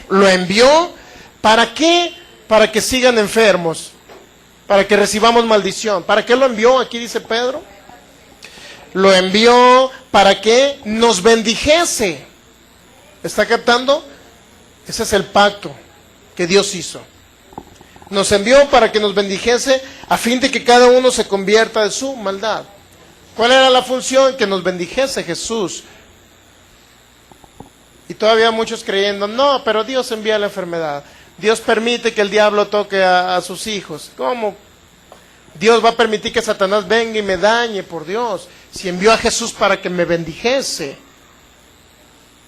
Lo envió, ¿para qué? Para que sigan enfermos, para que recibamos maldición. ¿Para qué lo envió? Aquí dice Pedro. Lo envió para que nos bendijese. ¿Está captando? Ese es el pacto que Dios hizo. Nos envió para que nos bendijese a fin de que cada uno se convierta de su maldad. ¿Cuál era la función? Que nos bendijese Jesús. Y todavía muchos creyendo: no, pero Dios envía la enfermedad. Dios permite que el diablo toque a sus hijos. ¿Cómo? Dios va a permitir que Satanás venga y me dañe, por Dios. Si envió a Jesús para que me bendijese.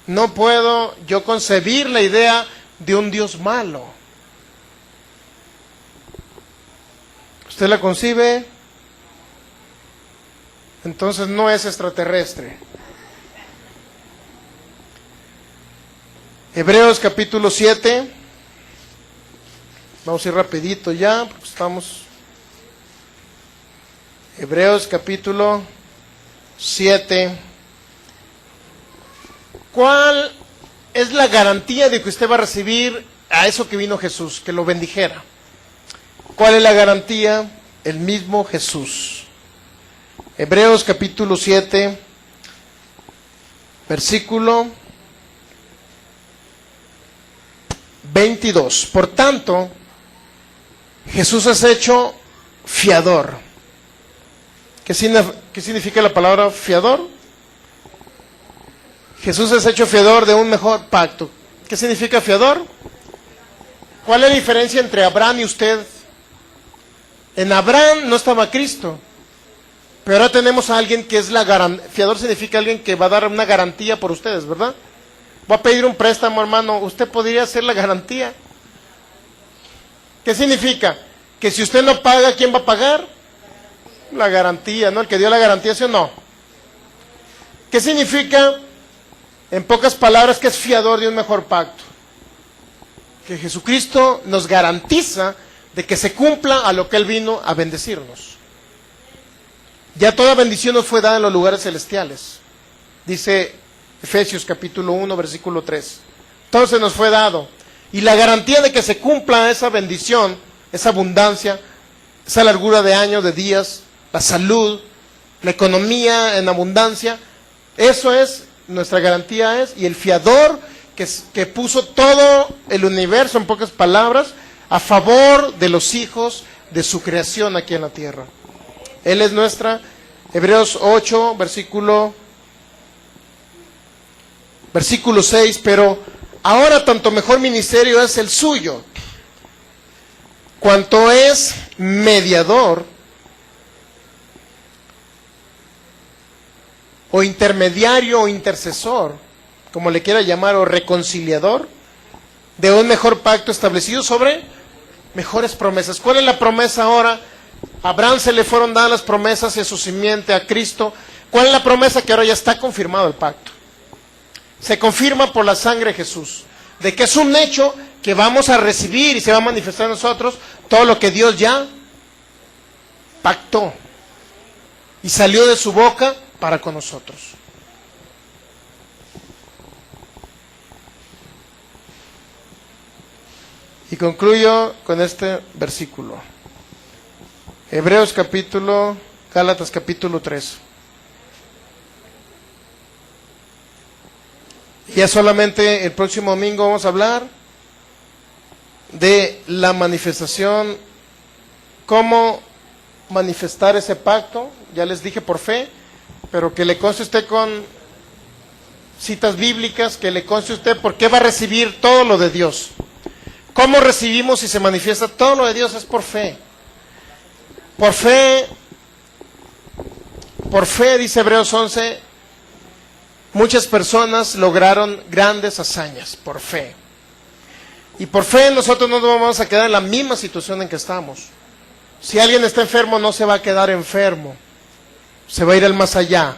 No puedo yo concebir la idea de un Dios malo. ¿Usted la concibe? Entonces no es extraterrestre. Hebreos capítulo 7. Vamos a ir rapidito ya, porque estamos... Hebreos capítulo 7. ¿Cuál es la garantía de que usted va a recibir a eso que vino Jesús, que lo bendijera? ¿Cuál es la garantía? El mismo Jesús. Hebreos capítulo 7, versículo 22. Por tanto, Jesús es hecho fiador. ¿Qué significa la palabra fiador? Jesús es hecho fiador de un mejor pacto. ¿Qué significa fiador? ¿Cuál es la diferencia entre Abraham y usted? En Abraham no estaba Cristo, pero ahora tenemos a alguien que es la garantía. Fiador significa alguien que va a dar una garantía por ustedes, ¿verdad? Voy a pedir un préstamo, hermano, ¿usted podría hacer la garantía? ¿Qué significa? Que si usted no paga, ¿quién va a pagar? La garantía, ¿no? El que dio la garantía, ¿sí o no? ¿Qué significa, en pocas palabras, que es fiador de un mejor pacto? Que Jesucristo nos garantiza de que se cumpla a lo que Él vino a bendecirnos. Ya toda bendición nos fue dada en los lugares celestiales. Dice Efesios capítulo 1, versículo 3. Entonces nos fue dado. Y la garantía de que se cumpla esa bendición, esa abundancia, esa largura de años, de días, la salud, la economía en abundancia, eso es, nuestra garantía es, y el fiador que puso todo el universo, en pocas palabras, a favor de los hijos de su creación aquí en la tierra. Él es nuestra, Hebreos 8, versículo 6, pero ahora tanto mejor ministerio es el suyo, cuanto es mediador o intermediario o intercesor, como le quiera llamar, o reconciliador, de un mejor pacto establecido sobre mejores promesas. ¿Cuál es la promesa ahora? A Abraham se le fueron dadas las promesas y a su simiente, a Cristo. ¿Cuál es la promesa? Que ahora ya está confirmado el pacto. Se confirma por la sangre de Jesús, de que es un hecho que vamos a recibir y se va a manifestar en nosotros todo lo que Dios ya pactó y salió de su boca para con nosotros. Y concluyo con este versículo. Gálatas capítulo 3. Ya solamente el próximo domingo vamos a hablar de la manifestación, cómo manifestar ese pacto. Ya les dije por fe, pero que le conste usted con citas bíblicas, que le conste usted por qué va a recibir todo lo de Dios. ¿Cómo recibimos y se manifiesta todo lo de Dios? Es por fe. Por fe, dice Hebreos 11, muchas personas lograron grandes hazañas, por fe. Y por fe nosotros no nos vamos a quedar en la misma situación en que estamos. Si alguien está enfermo, no se va a quedar enfermo, se va a ir al más allá.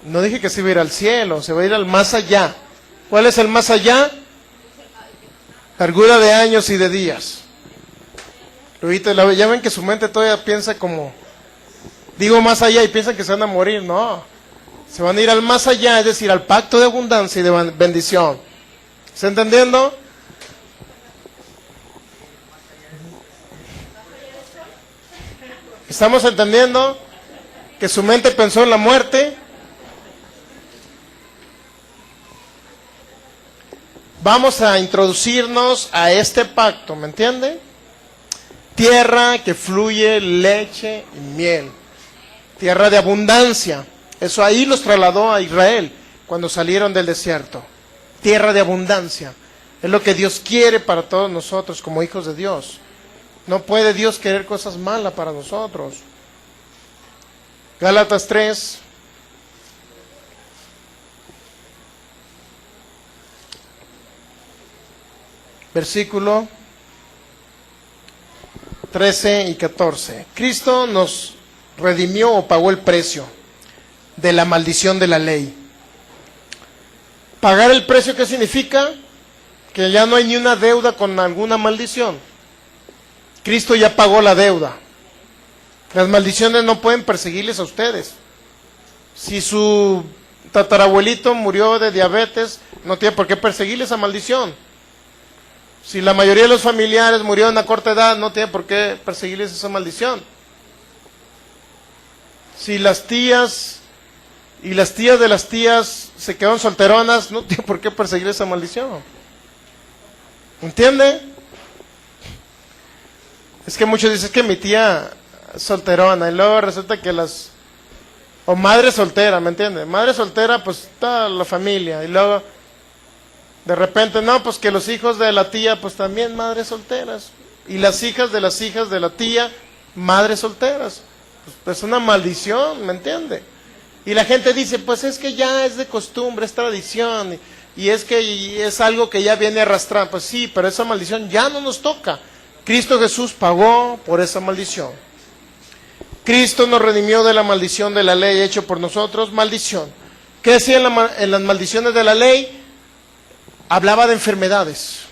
No dije que se iba a ir al cielo, se va a ir al más allá. ¿Cuál es el más allá? Largura de años y de días. Ahorita ya ven que su mente todavía piensa como, digo más allá y piensan que se van a morir. No, se van a ir al más allá, es decir, al pacto de abundancia y de bendición. ¿Está entendiendo? ¿Estamos entendiendo que su mente pensó en la muerte? Vamos a introducirnos a este pacto, ¿me entiende? Tierra que fluye leche y miel, tierra de abundancia. Eso ahí los trasladó a Israel cuando salieron del desierto. Tierra de abundancia. Es lo que Dios quiere para todos nosotros como hijos de Dios. No puede Dios querer cosas malas para nosotros. Gálatas 3. Versículo 13 y 14. Cristo nos redimió o pagó el precio de la maldición de la ley. ¿Pagar el precio qué significa? Que ya no hay ni una deuda con alguna maldición. Cristo ya pagó la deuda. Las maldiciones no pueden perseguirles a ustedes. Si su tatarabuelito murió de diabetes, no tiene por qué perseguirle esa maldición. Si la mayoría de los familiares murieron a corta edad, no tiene por qué perseguirles esa maldición. Si las tías y las tías de las tías se quedaron solteronas, no tiene por qué perseguir esa maldición. ¿Entiende? Es que muchos dicen que mi tía solterona y luego resulta que o madre soltera, ¿me entiende? Madre soltera, pues toda la familia y luego de repente, no, pues que los hijos de la tía, pues también madres solteras. Y las hijas de la tía, madres solteras. Pues es una maldición, ¿me entiende? Y la gente dice, pues es que ya es de costumbre, es tradición. Y es que es algo que ya viene arrastrando. Pues sí, pero esa maldición ya no nos toca. Cristo Jesús pagó por esa maldición. Cristo nos redimió de la maldición de la ley, hecho por nosotros maldición. ¿Qué decía en las maldiciones de la ley? Hablaba de enfermedades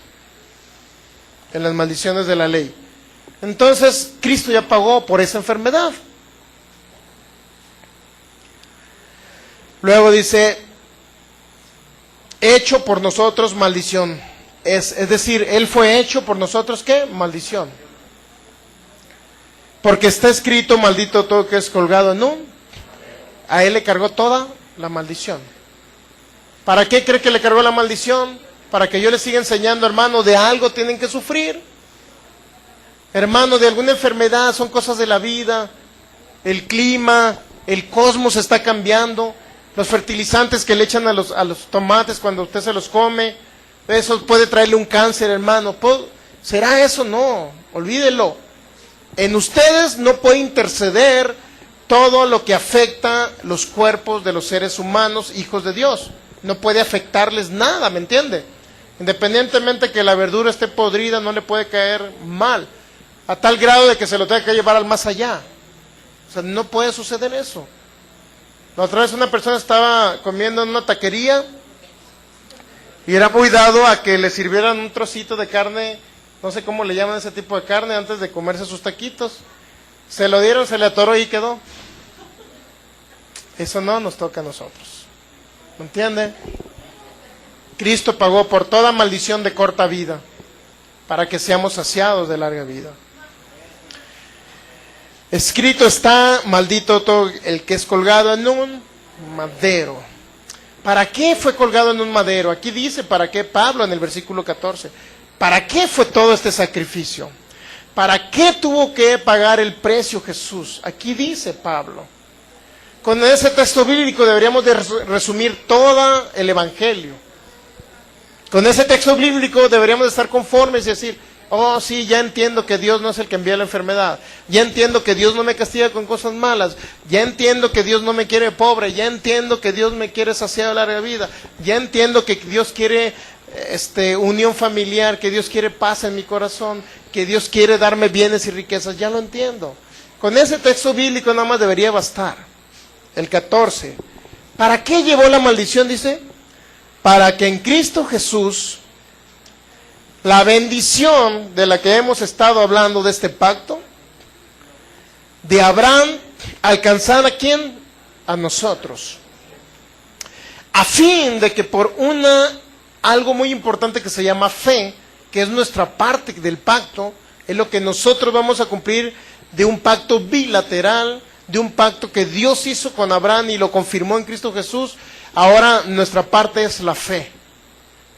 en las maldiciones de la ley. Entonces, Cristo ya pagó por esa enfermedad. Luego dice, hecho por nosotros maldición. Es decir, Él fue hecho por nosotros, ¿qué? Maldición. Porque está escrito, maldito todo que es colgado en un. A Él le cargó toda la maldición. ¿Para qué cree que le cargó la maldición? Para que yo les siga enseñando, hermano, de algo tienen que sufrir. Hermano, de alguna enfermedad, son cosas de la vida. El clima, el cosmos está cambiando. Los fertilizantes que le echan a los tomates cuando usted se los come, eso puede traerle un cáncer, hermano. ¿Será eso? No, olvídelo. En ustedes no puede interceder todo lo que afecta los cuerpos de los seres humanos, hijos de Dios. No puede afectarles nada, ¿me entiende? Independientemente que la verdura esté podrida, no le puede caer mal, a tal grado de que se lo tenga que llevar al más allá. O sea, no puede suceder eso. La otra vez una persona estaba comiendo en una taquería y era muy dado a que le sirvieran un trocito de carne, no sé cómo le llaman ese tipo de carne, antes de comerse sus taquitos. Se lo dieron, se le atoró y quedó. Eso no nos toca a nosotros. ¿Me entiende? Cristo pagó por toda maldición de corta vida, para que seamos saciados de larga vida. Escrito está, maldito todo el que es colgado en un madero. ¿Para qué fue colgado en un madero? Aquí dice, ¿para qué? Pablo en el versículo 14. ¿Para qué fue todo este sacrificio? ¿Para qué tuvo que pagar el precio Jesús? Aquí dice Pablo. Con ese texto bíblico deberíamos de resumir todo el Evangelio. Con ese texto bíblico deberíamos de estar conformes y decir, oh sí, ya entiendo que Dios no es el que envía la enfermedad, ya entiendo que Dios no me castiga con cosas malas, ya entiendo que Dios no me quiere pobre, ya entiendo que Dios me quiere saciado de larga vida, ya entiendo que Dios quiere unión familiar, que Dios quiere paz en mi corazón, que Dios quiere darme bienes y riquezas, ya lo entiendo. Con ese texto bíblico nada más debería bastar. El 14. ¿Para qué llevó la maldición? Dice, para que en Cristo Jesús la bendición de la que hemos estado hablando de este pacto, de Abraham, alcanzara ¿a quién? A nosotros. A fin de que por algo muy importante que se llama fe, que es nuestra parte del pacto, es lo que nosotros vamos a cumplir de un pacto bilateral, de un pacto que Dios hizo con Abraham y lo confirmó en Cristo Jesús. Ahora nuestra parte es la fe.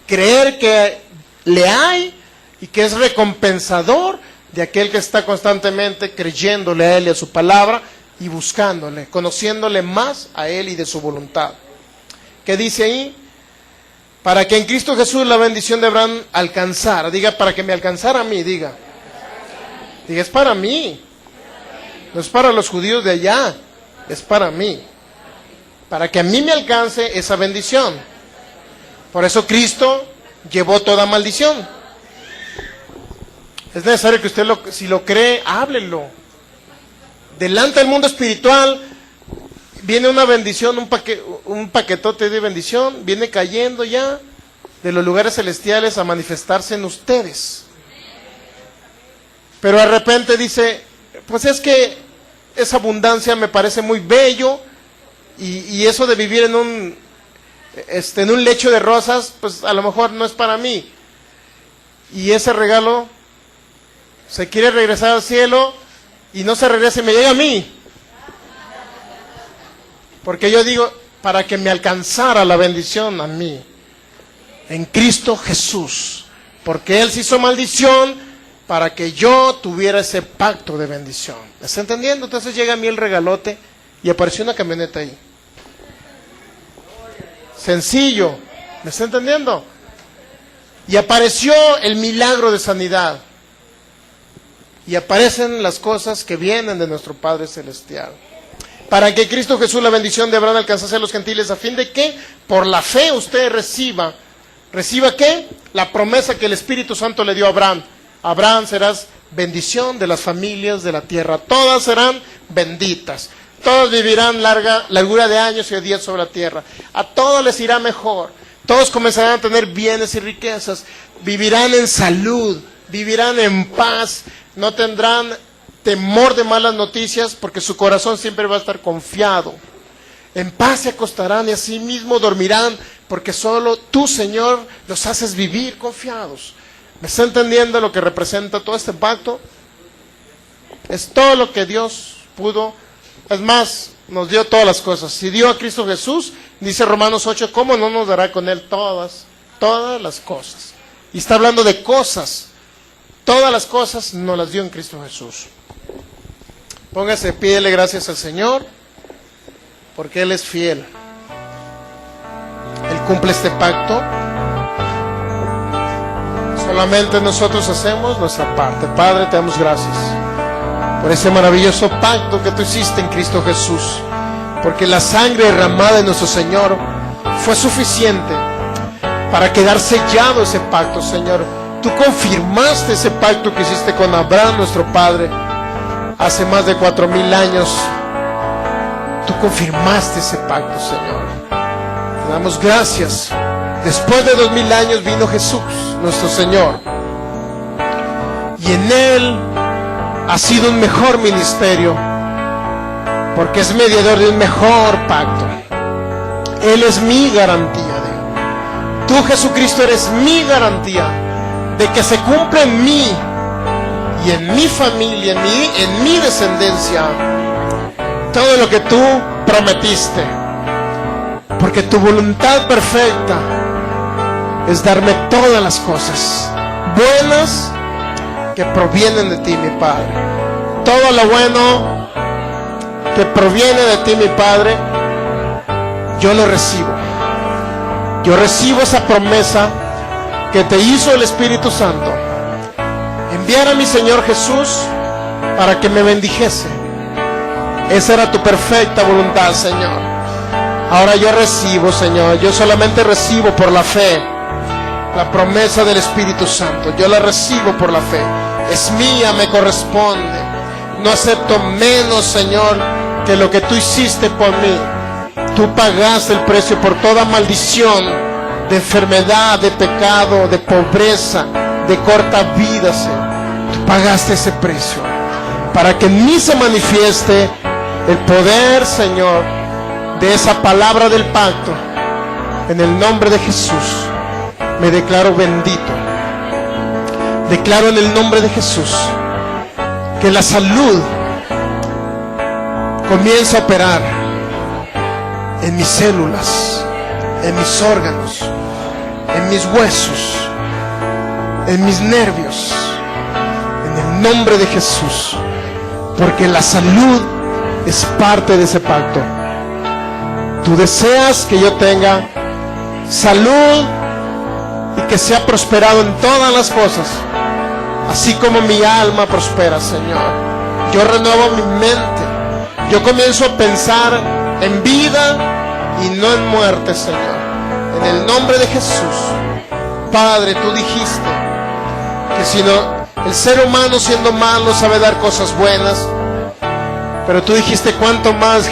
Creer que le hay y que es recompensador de aquel que está constantemente creyéndole a Él y a su palabra y buscándole, conociéndole más a Él y de su voluntad. ¿Qué dice ahí? Para que en Cristo Jesús la bendición de Abraham alcanzara. Diga, para que me alcanzara a mí, diga. Diga, es para mí. No es para los judíos de allá, es para mí. Para que a mí me alcance esa bendición. Por eso Cristo llevó toda maldición. Es necesario que usted, si lo cree, háblelo. Delante del mundo espiritual viene una bendición, un paquetote de bendición, viene cayendo ya de los lugares celestiales a manifestarse en ustedes. Pero de repente dice, pues es que esa abundancia me parece muy bello y eso de vivir en un lecho de rosas, pues a lo mejor no es para mí. Y ese regalo se quiere regresar al cielo y no se regresa y me llega a mí. Porque yo digo, para que me alcanzara la bendición a mí, en Cristo Jesús, porque Él se hizo maldición para que yo tuviera ese pacto de bendición. ¿Me está entendiendo? Entonces llega a mí el regalote y apareció una camioneta ahí. Sencillo. ¿Me está entendiendo? Y apareció el milagro de sanidad. Y aparecen las cosas que vienen de nuestro Padre Celestial. Para que Cristo Jesús la bendición de Abraham alcanzase a los gentiles, a fin de que por la fe usted reciba ¿qué? La promesa que el Espíritu Santo le dio a Abraham. Abraham, serás bendición de las familias de la tierra. Todas serán benditas. Todos vivirán largura de años y de días sobre la tierra. A todos les irá mejor. Todos comenzarán a tener bienes y riquezas. Vivirán en salud. Vivirán en paz. No tendrán temor de malas noticias porque su corazón siempre va a estar confiado. En paz se acostarán y así mismo dormirán porque solo tú, Señor, los haces vivir confiados. ¿Me está entendiendo lo que representa todo este pacto? Es todo lo que Dios pudo. Es más, nos dio todas las cosas. Si dio a Cristo Jesús, dice Romanos 8, ¿cómo no nos dará con Él todas las cosas? Y está hablando de cosas. Todas las cosas nos las dio en Cristo Jesús. Póngase, pídele gracias al Señor, porque Él es fiel. Él cumple este pacto. Solamente nosotros hacemos nuestra parte. Padre, te damos gracias por ese maravilloso pacto que tú hiciste en Cristo Jesús, porque la sangre derramada de nuestro Señor fue suficiente para quedar sellado ese pacto, Señor. Tú confirmaste ese pacto que hiciste con Abraham, nuestro padre, hace más de 4,000 años. Tú confirmaste ese pacto, Señor. Te damos gracias. Después de 2,000 años vino Jesús, nuestro Señor, y en Él ha sido un mejor ministerio, porque es mediador de un mejor pacto. Él es mi garantía. Tú, Jesucristo, eres mi garantía de que se cumple en mí y en mi familia, en mi descendencia, todo lo que tú prometiste. Porque tu voluntad perfecta es darme todas las cosas buenas que provienen de ti, mi Padre. Todo lo bueno que proviene de ti, mi Padre, yo lo recibo. Yo recibo esa promesa que te hizo el Espíritu Santo. Enviar a mi Señor Jesús para que me bendijese. Esa era tu perfecta voluntad, Señor. Ahora yo recibo, Señor. Yo solamente recibo por la fe la promesa del Espíritu Santo. Yo la recibo por la fe. Es mía, me corresponde. No acepto menos, Señor, que lo que tú hiciste por mí. Tú pagaste el precio por toda maldición de enfermedad, de pecado, de pobreza, de corta vida, Señor. Tú pagaste ese precio para que en mí se manifieste el poder, Señor, de esa palabra del pacto. En el nombre de Jesús me declaro bendito. Declaro en el nombre de Jesús que la salud comienza a operar en mis células, en mis órganos, en mis huesos, en mis nervios, en el nombre de Jesús, porque la salud es parte de ese pacto. Tú deseas que yo tenga salud y que sea prosperado en todas las cosas, así como mi alma prospera, Señor. Yo renuevo mi mente, yo comienzo a pensar en vida y no en muerte, Señor. En el nombre de Jesús. Padre, tú dijiste que si no, el ser humano siendo malo sabe dar cosas buenas, pero tú dijiste cuánto más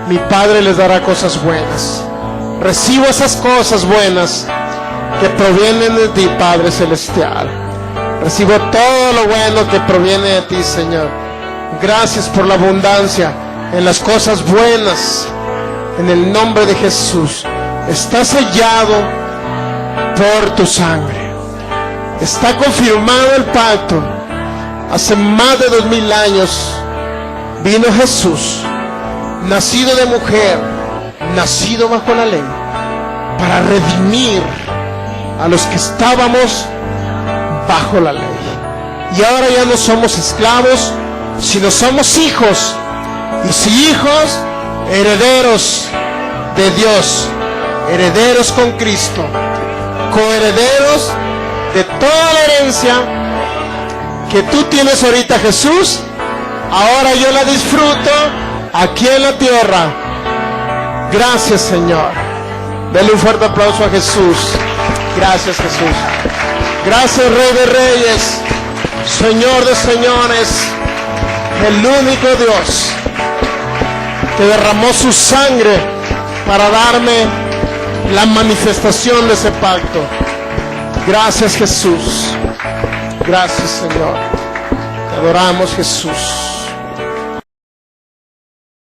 mi Padre les dará cosas buenas. Recibo esas cosas buenas que provienen de ti, Padre Celestial. Recibo todo lo bueno que proviene de ti, Señor. Gracias por la abundancia en las cosas buenas. En el nombre de Jesús. Está sellado por tu sangre. Está confirmado el pacto. Hace más de 2000 años vino Jesús, nacido de mujer, nacido bajo la ley, para redimir a los que estábamos bajo la ley. Y ahora ya no somos esclavos, sino somos hijos. Y si hijos, herederos de Dios, herederos con Cristo, coherederos de toda la herencia que tú tienes ahorita, Jesús. Ahora yo la disfruto aquí en la tierra. Gracias, Señor. Denle un fuerte aplauso a Jesús. Gracias, Jesús. Gracias, Rey de Reyes, Señor de Señores, el único Dios que derramó su sangre para darme la manifestación de ese pacto. Gracias, Jesús. Gracias, Señor. Te adoramos, Jesús.